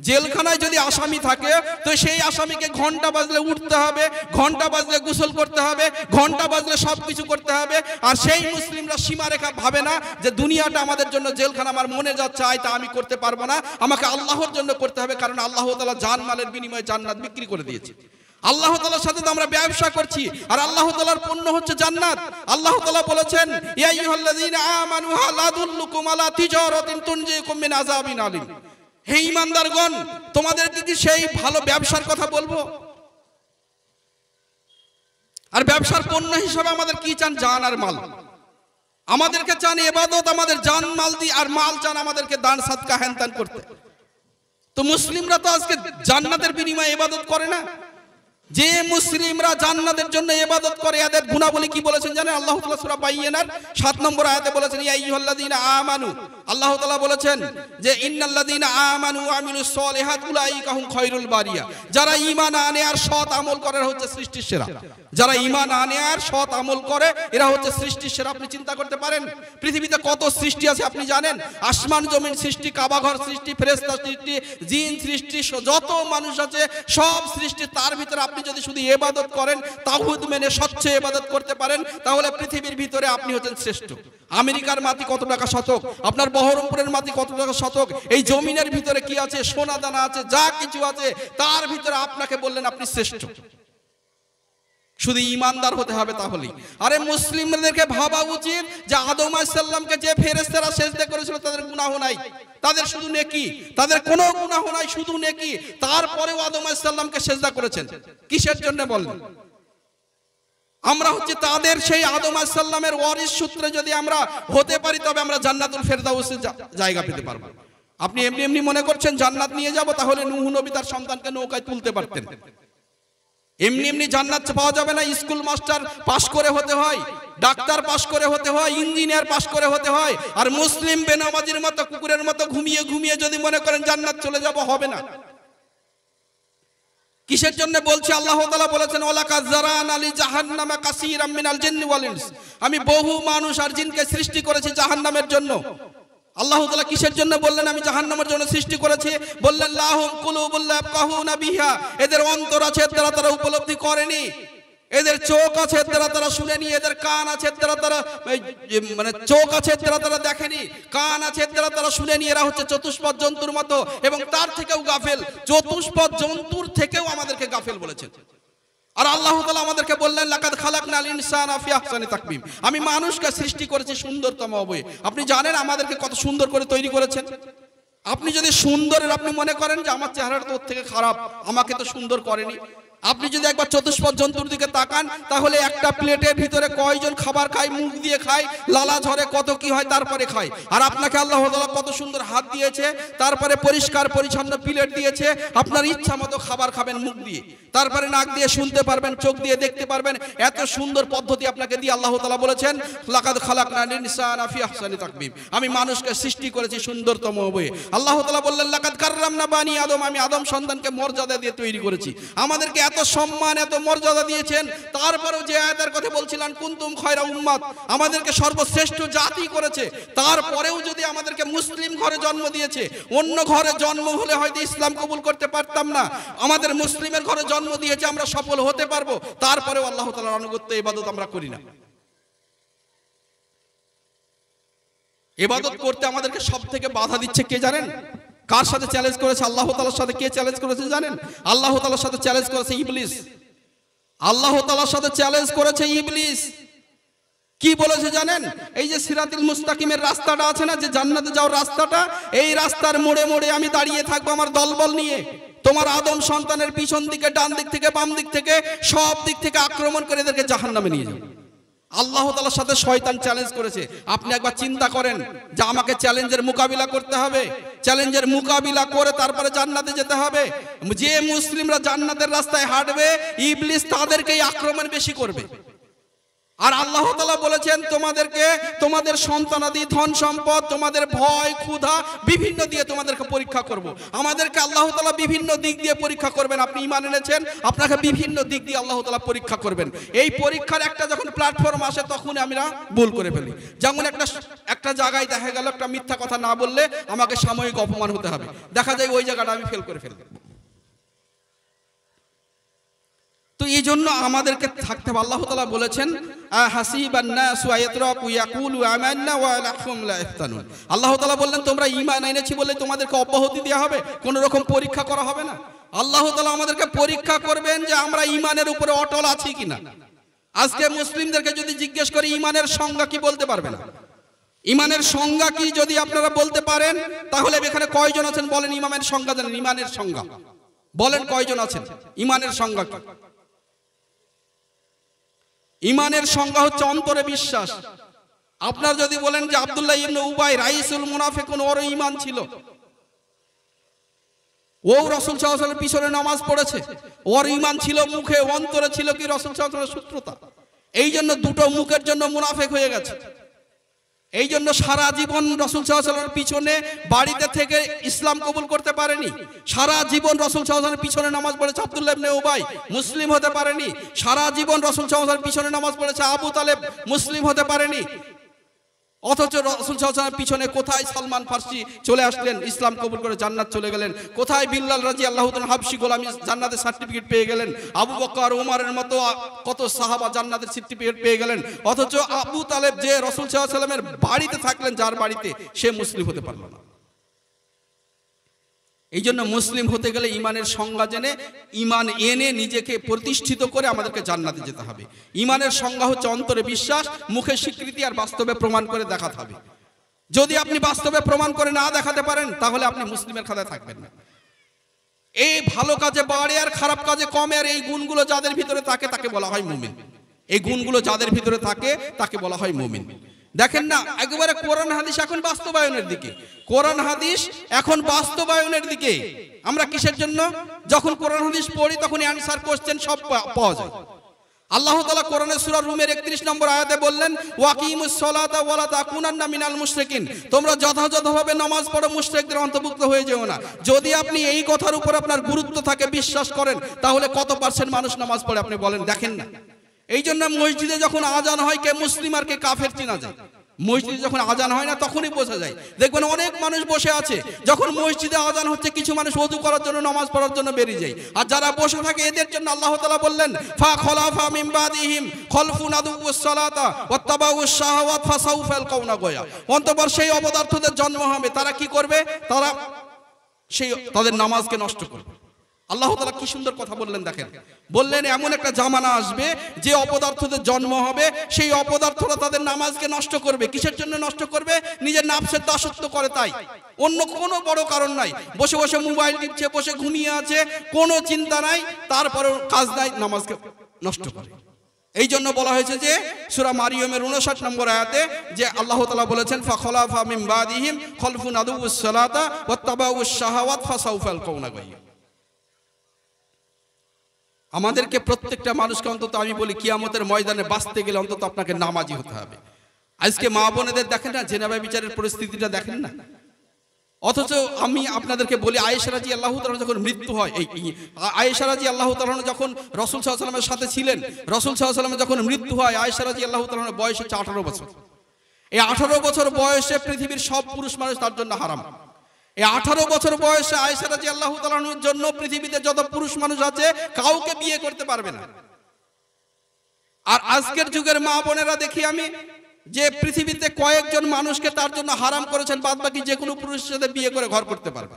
জেলখানায় যদি আসামি থাকে তো সেই আসামিকে ঘন্টা বাজলে উঠতে হবে, ঘন্টা বাজলে গোসল করতে হবে, ঘন্টা বাজলে সবকিছু করতে হবে। আর সেই মুসলিমরা সীমারেখা ভাবে না যে দুনিয়াটা আমাদের জন্য জেলখানা, আমার মনে যাচ্ছে আয় তা আমি করতে পারবো না, আমাকে আল্লাহর জন্য করতে হবে। কারণ আল্লাহ তাআলা জানমালের বিনিময়ে জান্নাত বিক্রি করে দিয়েছে। আল্লাহ তাআলার সাথে তো আমরা ব্যবসা করছি, আর আল্লাহ তাআলার পণ্য হচ্ছে জান্নাত। আল্লাহ তাআলা বলেছেন ইয়া আইয়ুহাল্লাযীনা আমানু হাল আদুল্লুকুম আলা তিজারাতিন তুনজিকুম মিন আযাবিন আলীম। হে ঈমানদারগণ, তোমাদেরকে কি সেই ভালো ব্যবসার কথা বলবো? আর ব্যবসার পণ্য হিসাবে আমাদের কি চান? জান আর মাল। আমাদেরকে চান ইবাদত, আমাদের জান মাল দিয়ে, আর মাল চান আমাদেরকে দান সাদকা হ্যান করতে। তো মুসলিমরা তো আজকে জান্নাতের বিনিময়ে ইবাদত করে না। যে মুসলিমরা জান্নাতের জন্য ইবাদত করে এদের গুণাবলী কি বলেছেন জানেন? আল্লাহ তাআলা সূরা বাইয়িনার 7 নম্বর আয়াতে বলেছেন ইয়া আইয়ুহাল্লাযীনা আমানু। আল্লাহ তাআলা বলেছেন যে ইন্নাল্লাযীনা আমানু ওয়া আমিলুস সলিহাত উলাইকা হুম খায়রুল বারিয়া। যারা ঈমান আনে আর সৎ আমল করে হচ্ছে সৃষ্টির সেরা। যারা ঈমান আনে আর সৎ আমল করে এরা হচ্ছে সৃষ্টির সেরা। আপনি চিন্তা করতে পারেন পৃথিবীতে কত সৃষ্টি আছে আপনি জানেন? আসমান জমিন সৃষ্টি, কাবা ঘর সৃষ্টি, ফেরেশতা সৃষ্টি, জিন সৃষ্টি, যত মানুষ আছে সব সৃষ্টি। তার ভিতরে আপনি যদি শুধু ইবাদত করেন, তাওহীদ মেনে স্বচ্ছ ইবাদত করতে পারেন, তাহলে পৃথিবীর ভিতরে আপনি হচ্ছেন শ্রেষ্ঠ। আমেরিকার মাটি কত টাকা শতক, আপনার বহরমপুরের মাটি কত টাকা শতক, এই জমিনের ভিতরে কি আছে, সোনা দানা আছে, যা কিছু আছে তার ভিতরে আপনাকে বললেন আপনি শ্রেষ্ঠ। শুধু ঈমানদার হতে হবে তাহলেই। আরে মুসলিমদেরকে ভাবা উচিত যে আদম আলাইহিস সালামকে যে ফেরেশতারা সিজদা করেছিল তাদের গুনাহ নাই, তাদের শুধু নেকি, তাদের কোনো গুনাহ নাই, শুধু নেকি। তারপরেও আদম আলাইহিস সালামকে সিজদা করেছেন কিসের জন্য বলেন? আমরা হচ্ছে তাদের সেই আদম আলাইহিস সালামের ওয়ারিস সূত্রে যদি আমরা হতে পারি তবে আমরা জান্নাতুল ফেরদাউসে জায়গা পেতে পারবো। আপনি এমনি এমনি মনে করছেন জান্নাত নিয়ে যাব, তাহলে নূহ নবী তার সন্তানকে নৌকায় তুলতে পারতেন। এমনি এমনি জান্নাত পাওয়া যাবে না। স্কুল মাস্টার পাশ করে হতে হয়, ডাক্তার পাশ করে হতে হয়, ইঞ্জিনিয়ার পাশ করে হতে হয়। আর মুসলিম বেনামাজির মতো কুকুরের মতো ঘুমিয়ে ঘুমিয়ে যদি মনে করেন জান্নাত চলে যাব, হবে না। কিসের জন্য বলছি? আল্লাহ তাআলা বলেছেন ওয়ালাকাদ যারানা লি জাহান্নামা কাসীরাম মিনাল জিন্নি ওয়াল ইনস। আমি বহু মানুষ আর জিনকে সৃষ্টি করেছি জাহান্নামের জন্য। আল্লাহ তাআলা কিসের জন্য বললেন আমি জাহান্নামের জন্য সৃষ্টি করেছি? বললেন লাহুম কুলুবুল লা ইয়াফকাহুনা বিহা। এদের অন্তর আছে, তারা উপলব্ধি করেনি। এদের চোখ আছে, তারা শুনেনি। এদের কান আছে, তারা মানে চোখ আছে, তারা দেখেনি। কান আছে, তারা শুনেনি। এরা হচ্ছে চতুষ্পদ জন্তুর মতো এবং তার থেকেও গাফেল। চতুষ্পদ জন্তুর থেকেও আমাদেরকে গাফেল বলেছেন। আর আল্লাহ তাআলা আমাদেরকে বললেন লাকাদ খালাকনাল ইনসানা ফি আহসানি তাকবীম। আমি মানুষকে সৃষ্টি করেছি সুন্দরতম অবয়বে। আপনি জানেন আমাদেরকে কত সুন্দর করে তৈরি করেছেন? আপনি যদি সুন্দরের আপনি মনে করেন যে আমার চেহারাটা তোর থেকে খারাপ, আমাকে তো সুন্দর করেনি। আপনি যদি একবার চতুষ্পদ জন্তুর দিকে তাকান তাহলে একটা প্লেটের ভিতরে কয়জন খাবার খায়, মুখ দিয়ে খায়, লালা ঝরে, কত কি হয়, তারপরে খায়। আর আপনাকে আল্লাহ তাআলা কত সুন্দর হাত দিয়েছে, তারপরে পরিষ্কার পরিচ্ছন্ন প্লেট দিয়েছে, আপনার ইচ্ছা মতো খাবার খাবেন মুখ দিয়ে, তারপরে নাক দিয়ে শুনতে পারবেন, চোখ দিয়ে দেখতে পারবেন। এত সুন্দর পদ্ধতি আপনাকে দিয়ে আল্লাহ তাআলা বলেছেন লাকাদ খালাকনাল ইনসানা ফি আহসানি তাকবীম। আমি মানুষকে সৃষ্টি করেছি সুন্দরতম অবয়বে। আল্লাহ তাআলা বললেন লাকাদ কাররামনা বানি আদম। আমি আদম সন্তানকে মর্যাদা দিয়ে তৈরি করেছি। আমাদেরকে এত এত সম্মান এত মর্যাদা দিয়েছেন, তারপরেও যে আয়াতের কথা বলছিলেন কুনতুম খায়রা উম্মাত, আমাদেরকে সর্বশ্রেষ্ঠ জাতি করেছে, তারপরেও যদি আমাদেরকে মুসলিম ঘরে জন্ম দিয়েছে, অন্য ঘরে জন্ম হলে হয়তো ইসলাম কবুল করতে পারতাম না, আমাদের মুসলিমের ঘরে জন্ম দিয়েছে, আমরা সফল হতে পারবো, তারপরেও আল্লাহ তাআলার আনুগত্য ইবাদত আমরা করি না। ইবাদত করতে আমাদেরকে সব থেকে বাধা দিচ্ছে কে জানেন? কার সাথে চ্যালেঞ্জ করেছে? আল্লাহ তাআলার সাথে কে চ্যালেঞ্জ করেছে জানেন? আল্লাহ তাআলার সাথে চ্যালেঞ্জ করেছে ইবলিস। আল্লাহ তাআলার সাথে চ্যালেঞ্জ করেছে ইবলিস। কি বলেছে জানেন? এই যে সিরাতুল মুস্তাকিমের রাস্তাটা আছে না, যে জান্নাতে যাওয়ার রাস্তাটা, এই রাস্তার মোড়ে মোড়ে আমি দাঁড়িয়ে থাকবো আমার দলবল নিয়ে, তোমার আদম সন্তানের পিছন দিকে, ডান দিক থেকে, বাম দিক থেকে, সব দিক থেকে আক্রমণ করে এদেরকে জাহান্নামে নিয়ে যাবো। আল্লাহ তাআলার সাথে শয়তান চ্যালেঞ্জ করেছে। আপনি একবার চিন্তা করেন যে আমাকে চ্যালেঞ্জের মোকাবিলা করতে হবে, চ্যালেঞ্জের মোকাবিলা করে তারপরে জান্নাতে যেতে হবে। যে মুসলিমরা জান্নাতের রাস্তায় হাঁটবে, ইবলিস তাদেরকেই আক্রমণ বেশি করবে। আর আল্লাহ তাআলা বলেছেন তোমাদেরকে তোমাদের সন্তানাদি, ধন সম্পদ, তোমাদের ভয়, ক্ষুধা বিভিন্ন দিয়ে তোমাদেরকে পরীক্ষা করব। আমাদেরকে আল্লাহ তাআলা বিভিন্ন দিক দিয়ে পরীক্ষা করবেন। আপনি ঈমান এনেছেন, আপনাকে বিভিন্ন দিক দিয়ে আল্লাহ তাআলা পরীক্ষা করবেন। এই পরীক্ষার একটা যখন প্ল্যাটফর্ম আসে তখন আমরা ভুল করে ফেলি। যেমন একটা জায়গায় দেখা গেল একটা মিথ্যা কথা না বললে আমাকে সাময়িক অপমান হতে হবে, দেখা যায় ওই জায়গাটা আমি ফেল করে ফেলব। তো এই জন্য আমাদেরকে থাকতে হবে। আল্লাহ তাআলা বলেছেন হাসিবান নাসু আয়াতরাকু ইয়াকুলু আমান্না ওয়া লাহুম লা ইফতানুন। আল্লাহ তাআলা বললেন তোমরা ঈমান এনেছি বলে তোমাদেরকে অব্যাহতি দেওয়া হবে, কোনো রকম পরীক্ষা করা হবে না। আল্লাহ তাআলা আমাদেরকে পরীক্ষা করবেন যে আমরা ঈমানের উপরে অটল আছি কিনা। আজকে মুসলিমদেরকে যদি জিজ্ঞেস করি ঈমানের সংজ্ঞা কি, বলতে পারবে না। ঈমানের সংজ্ঞা কি যদি আপনারা বলতে পারেন তাহলে এখানে কয়জন আছেন বলেন ঈমানের সংজ্ঞা জানেন? ঈমানের সংজ্ঞা বলেন কয়জন আছেন? ঈমানের সংজ্ঞা কি? ঈমানের সংজ্ঞা হচ্ছে অন্তরে বিশ্বাস। আপনার যদি বলেন যে আব্দুল্লাহ ইবনে উবাই রাইসুল মুনাফিকুন, ওর ঈমান ছিল, ও রাসূল সাল্লাল্লাহু আলাইহি ওয়াসাল্লামের পিছনে নামাজ পড়েছে, ওর ঈমান ছিল মুখে, অন্তরে ছিল কি রাসূল সাল্লাল্লাহু আলাইহি ওয়াসাল্লামের শত্রুতা। এই জন্য দুটো মুখের জন্য মুনাফিক হয়ে গেছে। এই জন্য সারা জীবন রাসূল সাল্লাল্লাহু আলাইহি ওয়াসাল্লামের পিছনে বাড়িতে থেকে ইসলাম কবুল করতে পারেনি। সারা জীবন রাসূল সাল্লাল্লাহু আলাইহি ওয়াসাল্লামের পিছনে নামাজ পড়েছে আব্দুল্লাহ ইবনে উবাই, মুসলিম হতে পারেনি। সারা জীবন রাসূল সাল্লাল্লাহু আলাইহি ওয়াসাল্লামের পিছনে নামাজ পড়েছে আবু তালেব, মুসলিম হতে পারেনি। অথচ রাসূল সাল্লাল্লাহু আলাইহি ওয়াসাল্লামের পিছনে কোথায় সালমান ফার্সি চলে আসলেন, ইসলাম কবুল করে জান্নাত চলে গেলেন। কোথায় বিল্লাল রাদিয়াল্লাহু তাআলা হাবশি গোলামি জান্নাতের সার্টিফিকেট পেয়ে গেলেন। আবু বকর ওমরের মতো কত সাহাবা জান্নাতের সার্টিফিকেট পেয়ে গেলেন। অথচ আবু তালেব যে রাসূল সাল্লাল্লাহু আলাইহি ওয়াসাল্লামের বাড়িতে থাকলেন, যার বাড়িতে, সে মুসলিম হতে পারল না। এই জন্য মুসলিম হতে গেলে ঈমানের সংজ্ঞা জেনে, ঈমান এনে নিজেকে প্রতিষ্ঠিত করে আমাদেরকে জান্নাতে যেতে হবে। ঈমানের সংজ্ঞা হচ্ছে অন্তরে বিশ্বাস, মুখে স্বীকৃতি, আর বাস্তবে প্রমাণ করে দেখাতে হবে। যদি আপনি বাস্তবে প্রমাণ করে না দেখাতে পারেন তাহলে আপনি মুসলিমের খাতায় থাকবেন না। এই ভালো কাজে বাড়ে আর খারাপ কাজে কমে, আর এই গুণগুলো যাদের ভিতরে থাকে তাকে বলা হয় মুমিন। এই গুণগুলো যাদের ভিতরে থাকে তাকে বলা হয় মুমিন। দেখেন না, একেবারে কোরআন হাদিস এখন বাস্তবায়নের দিকে, কোরআন হাদিস এখন বাস্তবায়নের দিকে। আমরা কিসের জন্য? যখন কোরআন হাদিস পড়ি তখন অ্যানসার কোশ্চেন সব পাওয়া যায়। আল্লাহ তাআলা কোরআনের সূরা রুমের 31 নম্বর আয়াতে বললেন ওয়াকিমুস সালাতা ওয়ালা তাকুনান্না মিনাল মুশরিকিন, তোমরা যথাযথভাবে নামাজ পড়ো, মুশরিকদের অন্তর্ভুক্ত হয়ে যেও না। যদি আপনি এই কথার উপর আপনার গুরুত্ব থাকে, বিশ্বাস করেন, তাহলে কত পার্সেন্ট মানুষ নামাজ পড়ে আপনি বলেন? দেখেন না, এই জন্য মসজিদে যখন আজান হয় কে মুসলিম আর কে কাফের চেনা যায়। মসজিদে যখন আজান হয় না তখনই বোঝা যায়। দেখবেন অনেক মানুষ বসে আছে, যখন মসজিদে আজান হচ্ছে কিছু মানুষ ওযু করার জন্য, নামাজ পড়ার জন্য বেরিয়ে যায়। আর যারা বসে থাকে এদের জন্য আল্লাহ তাআলা বললেন ফা খলাফা মিন বাদিহিম খলফুন আদুউস সালাতা ওয়াত্তাবাউস শাহাওয়াত ফাসাউফা ইয়ালকাউনা গায়া। অন্তঃপর সেই অপদার্থদের জন্ম হবে, তারা কি করবে? তারা সেই তাদের নামাজকে নষ্ট করবে। আল্লাহ তাআলা কি সুন্দর কথা বললেন দেখেন। বললেন এমন একটা জামানা আসবে যে অপদার্থদের জন্ম হবে, সেই অপদার্থরা তাদের নামাজকে নষ্ট করবে। কিসের জন্য নষ্ট করবে? নিজের নাফসের দাসত্ব করে তাই, অন্য কোনো বড় কারণ নাই। বসে বসে মোবাইল টিপছে, বসে ঘুমিয়ে আছে, কোনো চিন্তা নাই, তারপরেও কাজ নাই, নামাজকে নষ্ট করে। এই জন্য বলা হয়েছে যে সূরা মারিয়মের 59 নম্বর আয়াতে যে আল্লাহ তাআলা বলেছেন ফা খলাফা মিন বাদিহিম খলফুন আদুউস সালাতা ওয়াত্তাবাউস শাহাওয়াত ফাসাউফা ইয়ালকাউনা গায়া। আমাদেরকে প্রত্যেকটা মানুষকে অন্তত আমি বলি কিয়ামতের ময়দানে বাঁচতে গেলে অন্তত আপনাকে নামাজি হতে হবে। আজকে মা বোনেদের দেখেন না, জেনাবা বিচারের পরিস্থিতিটা দেখেন না। অথচ আমি আপনাদেরকে বলি, আয়েশা রাদিয়াল্লাহু তাআলা যখন মৃত্যু হয়, এই আয়েশা রাদিয়াল্লাহু তাআলা যখন রাসূল সাল্লাল্লাহু আলাইহি ওয়াসাল্লামের সাথে ছিলেন, রাসূল সাল্লাল্লাহু আলাইহি ওয়াসাল্লাম যখন মৃত্যু হয়, আয়েশা রাদিয়াল্লাহু তাআলার বয়স হচ্ছে 18 বছর। এই 18 বছর বয়সে পৃথিবীর সব পুরুষ মানুষ তার জন্য হারাম। এই 18 বছর বয়সে আয়েশা রাদিয়াল্লাহু তাআলার জন্য পৃথিবীতে যত পুরুষ মানুষ আছে কাউকে বিয়ে করতে পারবে না। আর আজকের যুগের মা বোনেরা দেখি আমি যে পৃথিবীতে কয়েকজন মানুষকে তার জন্য হারাম করেছেন, বাদ বাকি যে কোনো পুরুষের সাথে বিয়ে করে ঘর করতে পারবে,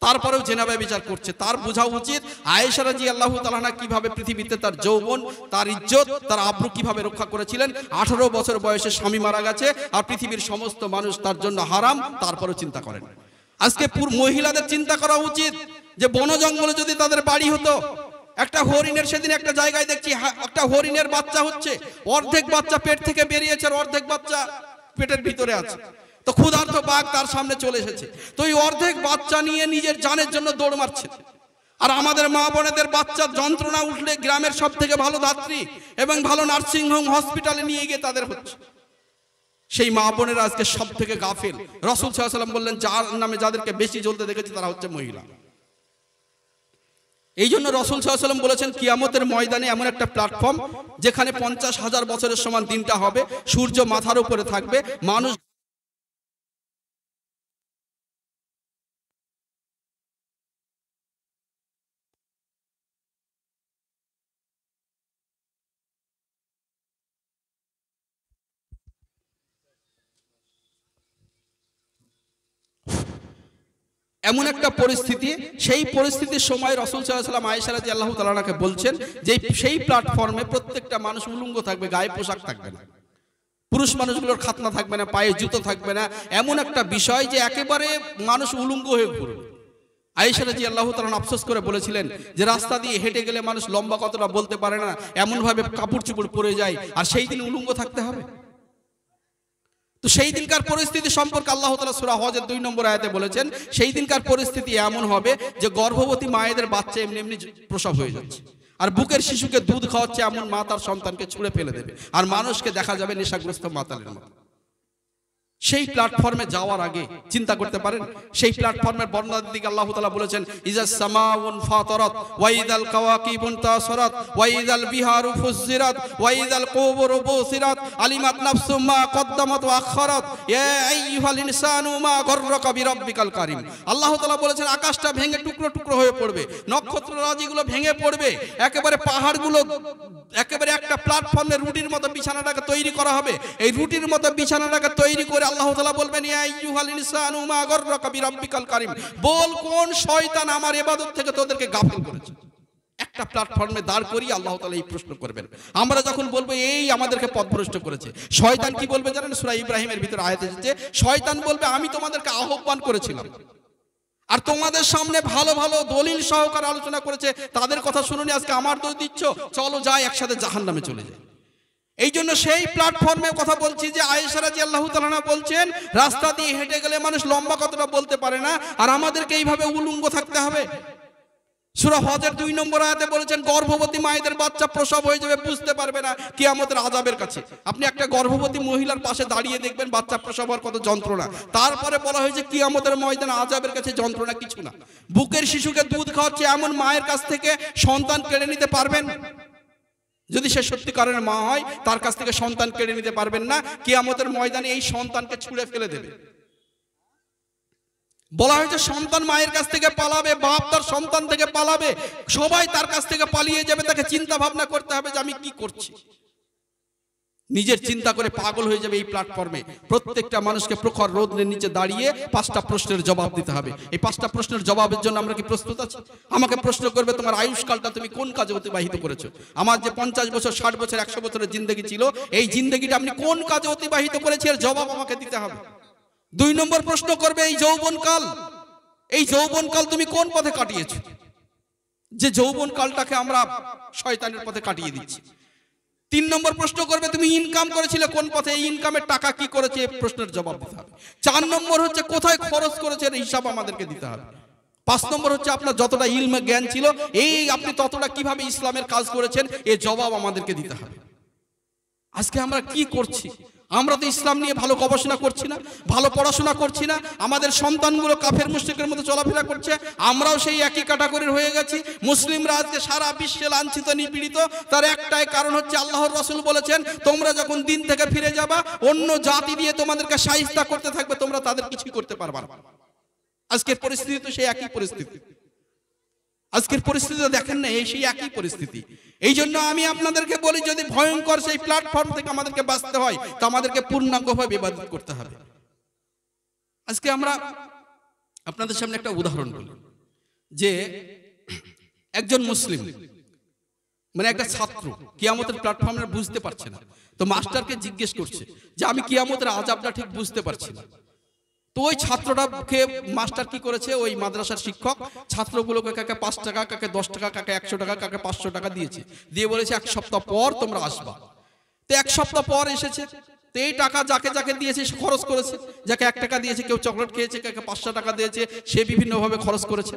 তারপরেও জেনা ব্যভিচার করছে। তার বোঝা উচিত আয়েশা রাদিয়াল্লাহু তাআলা কিভাবে পৃথিবীতে তার যৌবন, তার ইজ্জত, তার আব্রু কিভাবে রক্ষা করেছিলেন। 18 বছর বয়সে স্বামী মারা গেছে আর পৃথিবীর সমস্ত মানুষ তার জন্য হারাম, তারপরেও চিন্তা করেন। আজকে মহিলাদের চিন্তা করা উচিত যে বন জঙ্গলে যদি তাদের বাড়ি হতো, একটা হরিণের, সেদিন একটা জায়গায় দেখছি একটা হরিণের বাচ্চা হচ্ছে, অর্ধেক বাচ্চা পেট থেকে বেরিয়েছে আর অর্ধেক বাচ্চা পেটের ভিতরে আছে। তো ক্ষুধার্ত বাঘ তার সামনে চলে এসেছে, তো এই অর্ধেক বাচ্চা নিয়ে নিজের জানের জন্য দৌড় মারছে। আর আমাদের মা বোনেদের বাচ্চার যন্ত্রণা উঠলে গ্রামের সব থেকে ভালো ধাত্রী এবং ভালো নার্সিং হোম, হসপিটালে নিয়ে গিয়ে তাদের হচ্ছে। সেই মা বোনেরা আজকে সব থেকে গাফিল। রাসূল সাল্লাল্লাহু আলাইহি ওয়াসাল্লাম বললেন, যার নামে যাদেরকে বেশি জ্বলতে দেখেছি তারা হচ্ছে মহিলা। এই জন্য রাসূল সাল্লাল্লাহু আলাইহি ওয়াসাল্লাম বলেছেন, কিয়ামতের ময়দানে এমন একটা প্ল্যাটফর্ম যেখানে 50,000 বছরের সমান দিনটা হবে, সূর্য মাথার উপরে থাকবে, মানুষ এমন একটা পরিস্থিতি, সেই পরিস্থিতির সময় রাসূল সাল্লাল্লাহু আলাইহি ওয়াসাল্লাম আয়েশা রাদিয়াল্লাহু তাআলাকে বলছেন যে সেই প্ল্যাটফর্মে প্রত্যেকটা মানুষ উলঙ্গ থাকবে, গায়ে পোশাক থাকবে না, পুরুষ মানুষগুলোর খাতনা থাকবে না, পায়ে জুতো থাকবে না, এমন একটা বিষয় যে একেবারে মানুষ উলঙ্গ হয়ে ঘুরবে। আয়েশা রাদিয়াল্লাহু তাআলা আফসোস করে বলেছিলেন যে রাস্তা দিয়ে হেঁটে গেলে মানুষ লম্বা কতটা বলতে পারে না, এমন ভাবে কাপড় চোপড় পরে যায়, আর সেই দিন উলঙ্গ থাকতে হবে। তো সেই দিনকার পরিস্থিতি সম্পর্কে আল্লাহ তাআলা সূরা হজের 2 নম্বর আয়াতে বলেছেন, সেই দিনকার পরিস্থিতি এমন হবে যে গর্ভবতী মায়েদের বাচ্চা এমনি এমনি প্রসব হয়ে যাচ্ছে, আর বুকের শিশুকে দুধ খাওয়াচ্ছে এমন মা তার সন্তানকে ছুঁড়ে ফেলে দেবে, আর মানুষকে দেখা যাবে নেশাগ্রস্ত মাতালের মতো। সেই প্ল্যাটফর্মে যাওয়ার আগে চিন্তা করতে পারেন, সেই প্ল্যাটফর্মের বর্ণনার দিকে আল্লাহ তাআলা বলেছেন, ইজাস সামাউন ফাতারাত ওয়া ইযাল কাওয়াকিবুন তাসারাত ওয়া ইযাল বিহারু ফুজ্জিরাত ওয়া ইযাল কুবুরু বুসিরাত আলিমাত নাফসুম মা কদ্দামাত ওয়া আখারাত ইয়া আইয়ুহাল ইনসানু মা গররাকা বিরাব্বিকাল কারীম। আল্লাহ তাআলা বলেছেন, আকাশটা ভেঙে টুকরো টুকরো হয়ে পড়বে, নক্ষত্ররাজিগুলো ভেঙে পড়বে, একেবারে পাহাড়গুলো একেবারে একটা প্ল্যাটফর্মে রুটির মতো বিছানাটাকে তৈরি করা হবে। এই রুটির মতো বিছানাটাকে তৈরি করে আল্লাহ তাআলা বলবেন, ইয়া আইয়ুহাল ইনসানু মা গররাকা বিরাব্বিকাল কারীম, বল কোন শয়তান আমার ইবাদত থেকে তোদেরকে গাফিল করেছে। একটা প্ল্যাটফর্মে দাঁড় করিয়ে আল্লাহ তাআলা এই প্রশ্ন করবেন। আমরা যখন বলবো এই আমাদেরকে পথভ্রষ্ট করেছে, শয়তান কি বলবে জানেন? সূরা ইব্রাহিমের ভিতরে আয়াত এসেছে, শয়তান বলবে, আমি তোমাদেরকে আহ্বান করেছিলাম আর তোমাদের সামনে ভালো ভালো দলিল সহকারে আলোচনা করেছে, তাদের কথা শুনুনি, আজকে আমার দোষ দিচ্ছ, চলো যাই একসাথে জাহান্নামে চলে যাই। এই জন্য সেই প্ল্যাটফর্মে কথা বলছি যে আয়েশা রাদিয়াল্লাহু তাআলা বলছেন, রাস্তা দিয়ে হেঁটে গেলে মানুষ লম্বা কতটা বলতে পারে না, আর আমাদেরকে এইভাবে উলঙ্গ থাকতে হবে। সূরা হজের 2 নম্বর আয়াতে বলেছেন, গর্ভবতী মায়েদের বাচ্চা প্রসব হয়ে যাবে, বুঝতে পারবে না কিয়ামতের আযাবের কাছে। আপনি একটা গর্ভবতী মহিলার পাশে দাঁড়িয়ে দেখবেন বাচ্চা প্রসব হওয়ার কত যন্ত্রণা। তারপরে বলা হয়েছে কিয়ামতের ময়দানে আযাবের কাছে যন্ত্রণা কিছু না। বুকের শিশুকে দুধ খাওয়াচ্ছে এমন মায়ের কাছ থেকে সন্তান কেড়ে নিতে পারবেন? যদি সে সত্যিকারের মা হয়, তার কাছ থেকে সন্তান কেড়ে নিতে পারবেন না। কিয়ামতের ময়দানে এই সন্তানকে ছুঁড়ে ফেলে দেবে। বলা হয়েছে সন্তান মায়ের কাছ থেকে পালাবে, বাপ তার সন্তান থেকে পালাবে, সবাই তার কাছ থেকে পালিয়ে যাবে। তাকে চিন্তা ভাবনা করতে হবে যে আমি কি করছি। নিজের চিন্তা করে পাগল হয়ে যাবে। এই প্ল্যাটফর্মে প্রত্যেকটা মানুষকে প্রখর রোদের নিচে দাঁড়িয়ে 5টা প্রশ্নের জবাব দিতে হবে। এই 5টা প্রশ্নের জবাবের জন্য আমরা কি প্রস্তুত আছি? আমাকে প্রশ্ন করবে, তোমার আয়ুষ্কালটা তুমি কোন কাজে অতিবাহিত করেছো? আমার যে 50 বছর, 60 বছর, 100 বছরের জিন্দেগি ছিল, এই জিন্দেগিটা আপনি কোন কাজে অতিবাহিত করেছেন, এর জবাব আমাকে দিতে হবে। 2 নম্বর প্রশ্ন করবে, এই যৌবনকাল তুমি কোন পথে কাটিয়েছো? যে যৌবনকালটাকে আমরা শয়তানের পথে কাটিয়ে দিচ্ছি। 3 নম্বর প্রশ্ন করবে, তুমি ইনকাম করেছিলে কোন পথে, এই ইনকামের টাকা কি করেছে, এই প্রশ্নের জবাব দিতে হবে। 4 নম্বর হচ্ছে কোথায় খরচ করেছে, এর হিসাব আমাদেরকে দিতে হবে। 5 নম্বর হচ্ছে আপনার যতটা ইলমে জ্ঞান ছিল, এই আপনি ততটা কিভাবে ইসলামের কাজ করেছেন, এর জবাব আমাদেরকে দিতে হবে। আজকে আমরা কি করছি? আমরা তো ইসলাম নিয়ে ভালো গবেষণা করছি না, ভালো পড়াশোনা করছি না, আমাদের সন্তানগুলো কাফের মুশরিকের মতো চলাফেরা করছে, আমরাও সেই একই ক্যাটাগরির হয়ে গেছি। মুসলিমরা আজকে সারা বিশ্বে লাঞ্ছিত নিপীড়িত, তার একটাই কারণ হচ্ছে আল্লাহর রাসূল বলেছেন তোমরা যখন দিন থেকে ফিরে যাবা অন্য জাতি দিয়ে তোমাদেরকে শায়েস্তা করতে থাকবে, তোমরা তাদের কিছুই করতে পারবে না। আজকের পরিস্থিতি তো সেই একই পরিস্থিতি, আজকের পরিস্থিতি দেখেন না, এই সেই একই পরিস্থিতি। এই জন্য আমি আপনাদেরকে বলি, যদি ভয়ঙ্কর সেই প্ল্যাটফর্ম থেকে আমাদেরকে বাঁচতে হয় তো আমাদেরকে পূর্ণাঙ্গভাবে ইবাদত করতে হবে। আজকে আমরা আপনাদের সামনে একটা উদাহরণ বলি, যে একজন মুসলিম মানে একটা ছাত্র কিয়ামতের প্ল্যাটফর্মে বুঝতে পারছে না, তো মাস্টারকে জিজ্ঞেস করছে যে আমি কিয়ামতের আযাবটা ঠিক বুঝতে পারছি না। তো ওই ছাত্রটাকে মাস্টার কি করেছে, ওই মাদ্রাসার শিক্ষক ছাত্রগুলোকে কাকে 5 টাকা, কাকে 10 টাকা, কাকে 100 টাকা, কাকে 500 টাকা দিয়েছে, দিয়ে বলেছে 1 সপ্তাহ পর তোমরা আসবা। তো 1 সপ্তাহ পর এসেছে, তো এই টাকা যাকে যাকে দিয়েছে সে খরচ করেছে, যাকে 1 টাকা দিয়েছে কেউ চকলেট খেয়েছে, কাকে 500 টাকা দিয়েছে সে বিভিন্নভাবে খরচ করেছে।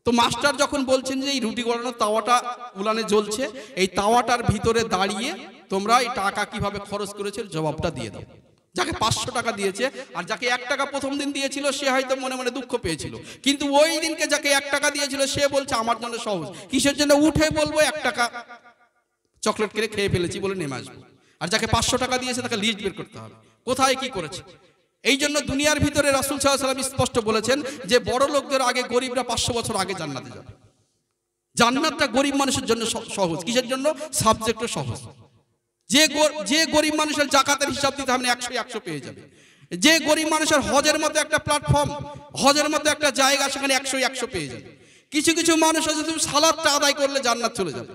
তো মাস্টার যখন বলছেন যে এই রুটি গড়ানোর তাওয়াটা উলানে জ্বলছে, এই তাওয়াটার ভিতরে দাঁড়িয়ে তোমরা এই টাকা কিভাবে খরচ করেছে জবাবটা দিয়ে দাও। যাকে 500 টাকা দিয়েছে আর যাকে 1 টাকা প্রথম দিন দিয়েছিল সে হয়তো মনে মনে দুঃখ পেয়েছিল, কিন্তু ওই দিনকে যাকে 1 টাকা দিয়েছিল সে বলছে আমার জন্য সহজ, কিসের জন্য উঠে বলবো 1 টাকা চকলেট কিনে খেয়ে ফেলেছি বলে নেমে আসবো। আর যাকে 500 টাকা দিয়েছে তাকে লিস্ট বের করতে হবে কোথায় কি করেছে। এই জন্য দুনিয়ার ভিতরে রাসূল সাল্লাল্লাহু আলাইহি ওয়াসাল্লাম স্পষ্ট বলেছেন যে বড় লোকদের আগে গরিবরা 500 বছর আগে জান্নাতে যাবে। জান্নাতটা গরিব মানুষের জন্য সহজ, কিসের জন্য? সাবজেক্টও সহজ। যে গরিব মানুষের যাকাতের হিসাব দিতে হবে 100 পেয়ে যাবে। যে গরিব মানুষের হজের মতো একটা প্ল্যাটফর্ম, হজের মতো একটা জায়গা, সেখানে 100 পেয়ে যাবে। কিছু কিছু মানুষ আছে শুধু সালাতটা আদায় করলে জান্নাত চলে যাবে।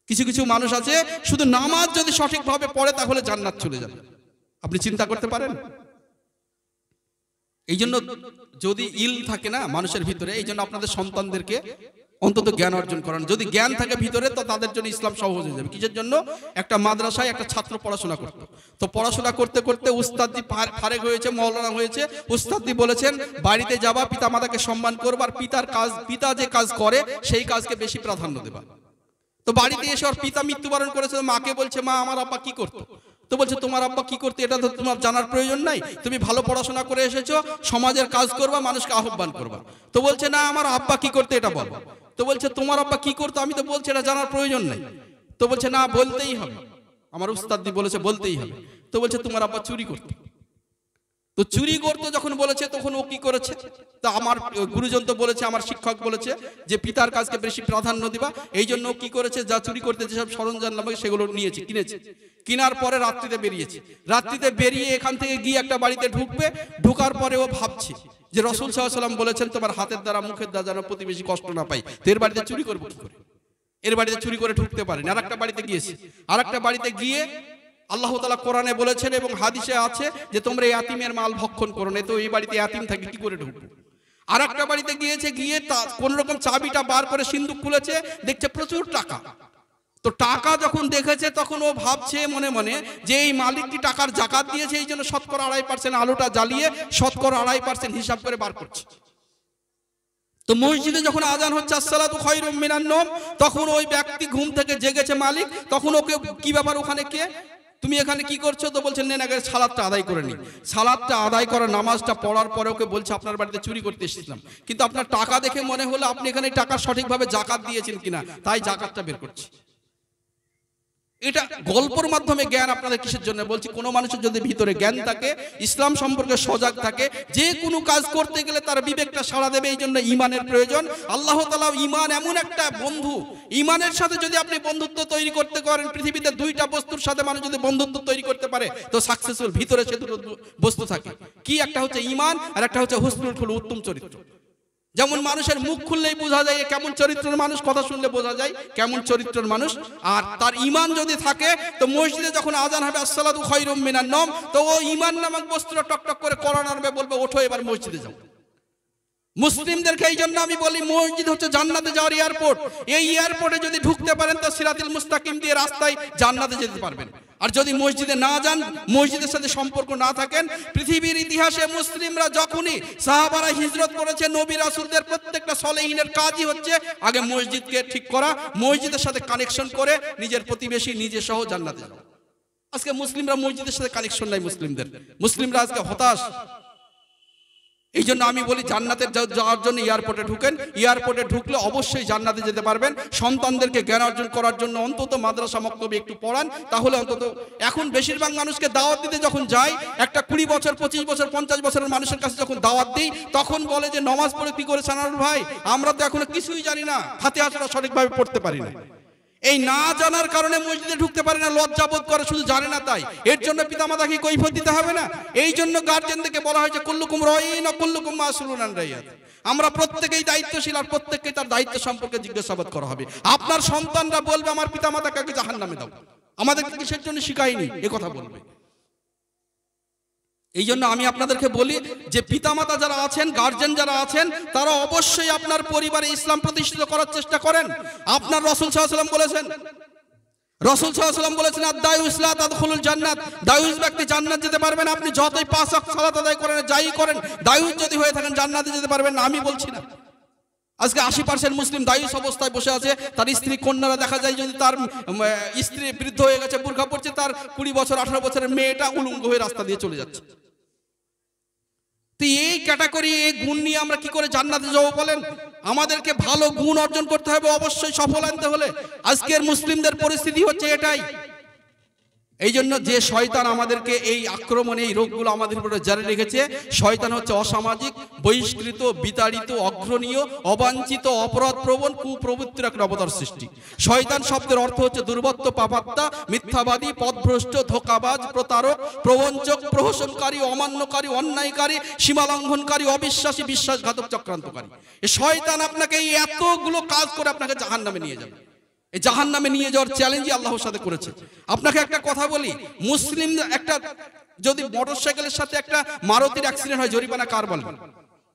কিছু কিছু মানুষ আছে শুধু নামাজ যদি সঠিকভাবে পড়ে তাহলে জান্নাত চলে যাবে। আপনি চিন্তা করতে পারেন? এই জন্য যদি ইল থাকে না মানুষের ভিতরে, এই জন্য আপনাদের সন্তানদেরকে অন্তত জ্ঞান অর্জন করান। যদি জ্ঞান থাকে ভিতরে তো তাদের জন্য ইসলাম সহজ হয়ে যাবে। কিসের জন্য? একটা মাদ্রাসায় একটা ছাত্র পড়াশোনা করতো, তো পড়াশোনা করতে করতে উস্তাদি ফারেক হয়েছে, মওলানা হয়েছে, উস্তাদি বলেছেন বাড়িতে যাবা, পিতা মাতাকে সম্মান করবা, আর পিতা যে কাজ করে সেই কাজকে বেশি প্রাধান্য দেবা। তো বাড়িতে এসে ওর পিতা মৃত্যুবরণ করেছে, মাকে বলছে মা আমার আব্বা কি করতো? তো বলছে তোমার আব্বা কি করতে এটা তো তোমার জানার প্রয়োজন নাই, তুমি ভালো পড়াশোনা করে এসেছো, সমাজের কাজ করবা, মানুষকে আহ্বান করবা। তো বলছে না আমার আব্বা কি করতে এটা বলো। তো বলছে তোমার আব্বা কি করতো? আমি তো বলছি এটা জানার প্রয়োজন নাই। তো বলছে না বলতেই হবে, আমার উস্তাদি বলেছে বলতেই হবে। তো বলছে তোমার আব্বা চুরি করতো। তো চুরি করতো যখন বলেছে তখন ও কি করেছে? তা আমার গুরুজন তো বলেছে, আমার শিক্ষক বলেছে যে পিতার কাজকে বেশি প্রাধান্য দিবা। এই জন্য কি করেছে, যা চুরি করতে যেসব সরঞ্জাম লাগে সেগুলো নিয়েছে, কিনেছে। কেনার পরে রাত্রিতে বেরিয়েছে, রাত্রিতে বেরিয়ে এখান থেকে গিয়ে একটা বাড়িতে ঢুকবে, ঢুকার পরে ও ভাবছে যে রাসূল সাল্লাল্লাহু আলাইহি ওয়াসাল্লাম বলেছেন তোমার হাতের দ্বারা মুখের দ্বারা যেন প্রতিবেশী কষ্ট না পায়, তো এর বাড়িতে চুরি করবো কি করে? এর বাড়িতে চুরি করে ঢুকতে পারেনি। আর একটা বাড়িতে গিয়েছে, আর একটা বাড়িতে গিয়ে আল্লাহ তাআলা কোরআনে বলেছেন এবং হাদিসে আছে যে তোমরা ইয়াতিমের মাল ভক্ষণ করো না, তো এই বাড়িতে ইয়াতিম থাকে কি করে ঢুকবো? আর একটা বাড়িতে গিয়েছে, গিয়ে কোন রকম চাবিটা বার করে সিন্দুক খুলেছে, দেখছে প্রচুর টাকা। তো টাকা যখন দেখেছে তখন ও ভাবছে মনে মনে যে এই মালিকটি টাকার যাকাত দিয়েছে, এই জন্য 2.5% আলুটা জ্বালিয়ে 2.5% হিসাব করে বার করছে। তো মসজিদে যখন আজান হচ্ছে আসসালাতু খায়রুম মিনান নওম, তখন ওই ব্যক্তি ঘুম থেকে জেগেছে মালিক, তখন ওকে কি ব্যাপার ওখানে কে, তুমি এখানে কি করছো? তো বলছেন নেন আগে সালাতটা আদায় করে নি। সালাতটা আদায় করা, নামাজটা পড়ার পরে ওকে বলছে আপনার বাড়িতে চুরি করতে এসেছিলাম, কিন্তু আপনার টাকা দেখে মনে হলো আপনি এখানে টাকা সঠিকভাবে যাকাত দিয়েছেন কিনা, তাই যাকাতটা বের করছি। এটা গল্পের মাধ্যমে জ্ঞান আপনাদের কিসের জন্য বলছি? কোনো মানুষের যদি ভিতরে জ্ঞান থাকে, ইসলাম সম্পর্কে সজাগ থাকে, যে কোনো কাজ করতে গেলে তার বিবেকটা সাড়া দেবে। এই জন্য ইমানের প্রয়োজন। আল্লাহ তাআলা ইমান এমন একটা বন্ধু, ইমানের সাথে যদি আপনি বন্ধুত্ব তৈরি করতে পারেন, পৃথিবীতে 2টা বস্তুর সাথে মানুষ যদি বন্ধুত্ব তৈরি করতে পারে তো সাকসেসফুল। ভিতরে সে দুটো বস্তু থাকে, কি? একটা হচ্ছে ইমান আর একটা হচ্ছে হুসনুল খুলুক, উত্তম চরিত্র। যেমন মানুষের মুখ খুললেই বোঝা যায় কেমন চরিত্রের মানুষ, কথা শুনলে বোঝা যায় কেমন চরিত্রের মানুষ। আর তার ঈমান যদি থাকে তো মসজিদে যখন আজান হবে আসসালাতু খায়রুম মিনান নওম, তো ও ঈমান নামক বস্তুটা টকটক করে কোরআন আনবে, বলবে ওঠো এবার মসজিদে যাও। মুসলিমদেরকে এই জন্য আমি বলি মসজিদ হচ্ছে জান্নাতে যাওয়ার এয়ারপোর্ট। এই এয়ারপোর্টে যদি ঢুকতে পারেন তো সিরাতুল মুস্তাকিম দিয়ে রাস্তায় জান্নাতে যেতে পারবেন। আর যদি মসজিদে না যান, মসজিদের সাথে সম্পর্ক না থাকেন, পৃথিবীর ইতিহাসে মুসলিমরা যখনই সাহাবারা হিজরত করেছে, নবী রাসূলদের প্রত্যেকটা সলেহিনের কাজই হচ্ছে আগে মসজিদকে ঠিক করা, মসজিদের সাথে কানেকশন করে নিজের প্রতিবেশী নিজে সহ জান্নাতে যাওয়া। আজকে মুসলিমরা মসজিদের সাথে কানেকশন নাই, মুসলিমরা আজকে হতাশ। এই জন্য আমি বলি জান্নাতে যাওয়ার জন্য এয়ারপোর্টে ঢুকেন, এয়ারপোর্টে ঢুকলে অবশ্যই জান্নাতে যেতে পারবেন। সন্তানদেরকে জ্ঞান অর্জন করার জন্য অন্তত মাদ্রাসা মক্তবে একটু পড়ান, তাহলে অন্তত। এখন বেশিরভাগ মানুষকে দাওয়াত দিতে যখন যাই, একটা 20 বছর 25 বছর 50 বছরের মানুষের কাছে যখন দাওয়াত দিই, তখন বলে যে নমাজ পড়ে কি করে সানারুল ভাই, আমরা তো এখনো কিছুই জানি না, ফাতিহা সূরা সঠিকভাবে পড়তে পারি না। এই না জানার কারণে মসজিদে ঢুকতে পারে না, লজ্জা বোধ করে, শুধু জানে না তাই। এর জন্য পিতামাতাকে কৈফিয়ত দিতে হবে না? এই জন্য গার্জেনদেরকে বলা হয়েছে কুল্লুকুম রাঈন ওয়া কুল্লুকুম মাসউলুন আন রাইয়াতিহি। আমরা প্রত্যেকেই দায়িত্বশীল, আর প্রত্যেককে তার দায়িত্ব সম্পর্কে জিজ্ঞাসাবাদ করা হবে। আপনার সন্তানরা বলবে আমার পিতামাতাকে জাহান্নামে দাও, আমাদেরকে কিসের জন্য শিখায়নি, এ কথা বলবে। এই জন্য আমি আপনাদেরকে বলি যে পিতামাতা যারা আছেন, গার্জেন যারা আছেন, তারা অবশ্যই আপনার পরিবারে ইসলাম প্রতিষ্ঠিত করার চেষ্টা করেন। আপনার রাসূল সাল্লাল্লাহু আলাইহি ওয়াসাল্লাম বলেছেন আদ-দায়ুস লা তাদখুলুল জান্নাত, দায়ুস ব্যক্তি জান্নাত যেতে পারবেন। আপনি যতই 5 ওয়াক্ত সালাত আদায় করেন, যাই করেন, দায়ুস যদি হয়ে থাকেন জান্নাতে যেতে পারবেন না। আমি বলছি না। আজকে 80% মুসলিম দায়ুস অবস্থায় বসে আছে। তার স্ত্রী কন্যারা দেখা যায়, যদি তার স্ত্রী বৃদ্ধ হয়ে গেছে, বুরকা পড়ছে, তার 20 বছর 18 বছরের মেয়েটা উলঙ্গ হয়ে রাস্তা দিয়ে চলে যাচ্ছে। তো এই ক্যাটাগরি, এই গুণ নিয়ে আমরা কি করে জান্নাতে যাব বলেন? আমাদেরকে ভালো গুণ অর্জন করতে হবে অবশ্যই, সফল আনতে হলে। আজকের মুসলিমদের পরিস্থিতি হচ্ছে এটাই। এই জন্য যে শয়তান আমাদেরকে এই আক্রমণ, এই রোগগুলো আমাদের উপরে জারি রেখেছে, শয়তান হচ্ছে অসামাজিক, বহিষ্কৃত, বিতাড়িত, অগ্রণীয়, অবাঞ্ছিত, অপরাধ প্রবণ, কুপ্রবৃত্তির এক অবতার সৃষ্টি। শয়তান শব্দের অর্থ হচ্ছে দুর্বৃত্ত, পাপাত্মা, মিথ্যাবাদী, পথভ্রষ্ট, ধোঁকাবাজ, প্রতারক, প্রবঞ্চক, প্রহসনকারী, অমান্যকারী, অন্যায়কারী, সীমালঙ্ঘনকারী, অবিশ্বাসী, বিশ্বাসঘাতক, চক্রান্তকারী। এই শয়তান আপনাকে এই এতগুলো কাজ করে আপনাকে জাহান্নামে নিয়ে যাবে। এই জাহান্নামে নিয়ে যাওয়ার চ্যালেঞ্জই আল্লাহর সাথে করেছে। আপনাকে একটা কথা বলি, মুসলিম একটা যদি মোটরসাইকেলের সাথে একটা মারুতির অ্যাক্সিডেন্ট হয়, জরিমানা কার বলবেন?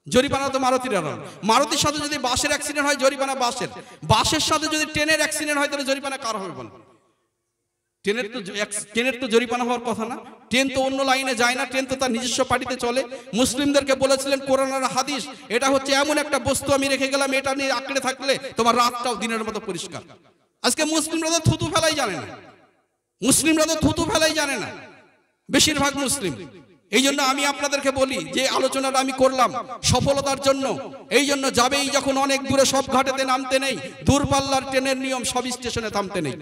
জরিমানা তো মারুতির। মারুতির সাথে যদি বাসের অ্যাক্সিডেন্ট হয়, জরিমানা বাসের। বাসের সাথে যদি ট্রেনের অ্যাক্সিডেন্ট হয়, তাহলে জরিমানা কার হবে বলেন? ট্রেনের তো জরিমানা হওয়ার কথা না। ট্রেন তো অন্য লাইনে যায় না, ট্রেন তো তার নিজস্ব পার্টিতে চলে। মুসলিমদেরকে বলেছিলেন কোরআন আর হাদিস, এটা হচ্ছে এমন একটা বস্তু আমি রেখে গেলাম, এটা নিয়ে আঁকড়ে থাকলে তোমার রাতটাও দিনের মতো পরিষ্কার। আজকে মুসলিমরা তো থুতু ফেলাই জানে না, বেশিরভাগ মুসলিম। এই জন্য আমি আপনাদেরকে বলি যে আলোচনাটা আমি করলাম সফলতার জন্য। এই জন্য যাবেই যখন অনেক দূরে, সব ঘাটেতে নামতে নেই, দূরপাল্লার ট্রেনের নিয়ম সব স্টেশনে থামতে নেই।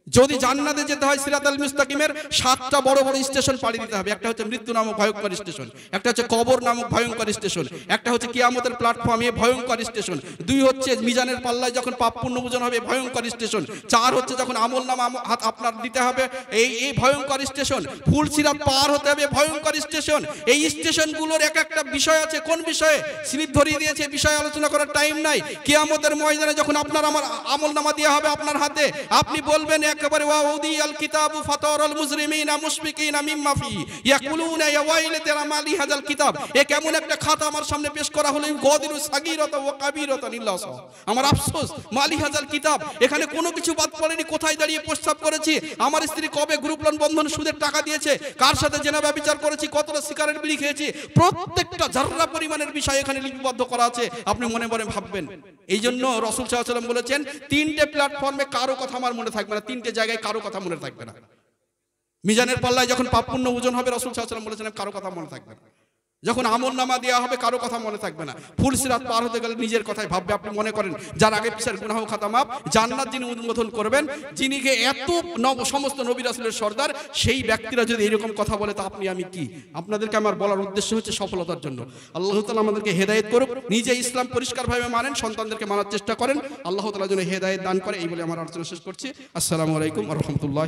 যদি জান্নাতে যেতে হয়, সিরাতাল মুস্তাকিমের 7টা বড় বড় স্টেশন পাড়ি দিতে হবে। একটা হচ্ছে মৃত্যু নামক ভয়ঙ্কর স্টেশন, একটা হচ্ছে কবর নামক ভয়ঙ্কর স্টেশন, একটা হচ্ছে কিয়ামতের প্ল্যাটফর্মে ভয়ঙ্কর স্টেশন, 2 হচ্ছে মিজানের পাল্লায় যখন পাপ পুণ্য ওজন হবে ভয়ঙ্কর স্টেশন, 4 হচ্ছে যখন আমলনামা হাত আপনার দিতে হবে এই ভয়ঙ্কর স্টেশন, ফুলসিরাত পার হতে হবে ভয়ঙ্কর স্টেশন। এই স্টেশনগুলোর এক একটা বিষয় আছে। কোন বিষয়ে স্লিপ ধরিয়ে দিয়েছে, বিষয় আলোচনা করার টাইম নাই। কিয়ামতের ময়দানে যখন আপনার আমার আমলনামা দেওয়া হবে আপনার হাতে, আপনি বলবেন একেবারে ওয়াউদিয়াল কিতাবু ফাতারাল মুজরিমিনা মুশফিকিনা মিম্মা ফি ইয়াকুলুনা ইয়া ওয়াইলাতা মালি হাযাল কিতাব। এ কেমন একটা খাতা আমার সামনে পেশ করা হলো, গাদিরু সাগীরাতা ওয়া কাবীরাতা লিল্লাহ। আমার আফসোস, মালি হাযাল কিতাব, এখানে কোনো কিছু বাদ পড়েনি। কোথায় দাঁড়িয়ে প্রস্তাব করেছি, আমার স্ত্রী কবে গ্রুপ লোন বন্ধন সুদের টাকা দিয়েছে, কার সাথে জেনা ব্যভিচার করেছি, কতটা সিগারেট বিড়ি খেয়েছি, প্রত্যেকটা যাররা পরিমাণের বিষয় এখানে লিপিবদ্ধ করা আছে। আপনি মনে মনে ভাববেন। এই জন্য রাসূল সাল্লাল্লাহু আলাইহি ওয়াসাল্লাম বলেছেন, 3টে প্ল্যাটফর্মে কারো কথা আমার মনে থাকবে না, 3টে জায়গায় কারো কথা মনে থাকবে না। মিজানের পাল্লায় যখন পাপ পুণ্য ওজন হবে, রাসূল সাল্লাল্লাহু আলাইহি ওয়াসাল্লাম বলেছেন কারো কথা মনে থাকবে না। যখন আমলনামা দেওয়া হবে, কারো কথা মনে থাকবে না। ফুলসিরাত পার হতে গেলে নিজের কথাই ভাববে। আপনি মনে করেন যার আগে পিছার গুনাহ খাতা মাপ, জান্নাত যিনি উন্মোচন করবেন, যিনি এত সমস্ত নবী রাসূলের সর্দার, সেই ব্যক্তিরা যদি এরকম কথা বলে, তা আপনি আমি কি? আপনাদেরকে আমার বলার উদ্দেশ্য হচ্ছে সফলতার জন্য। আল্লাহ তাআলা আমাদেরকে হেদায়েত করুক। নিজে ইসলাম পরিষ্কারভাবে মানেন, সন্তানদেরকে মানার চেষ্টা করেন। আল্লাহ তাআলা যেন হেদায়েত দান করে। এই বলে আমার আলোচনা শেষ করছি। আসসালামু আলাইকুম ওয়া রাহমাতুল্লাহ।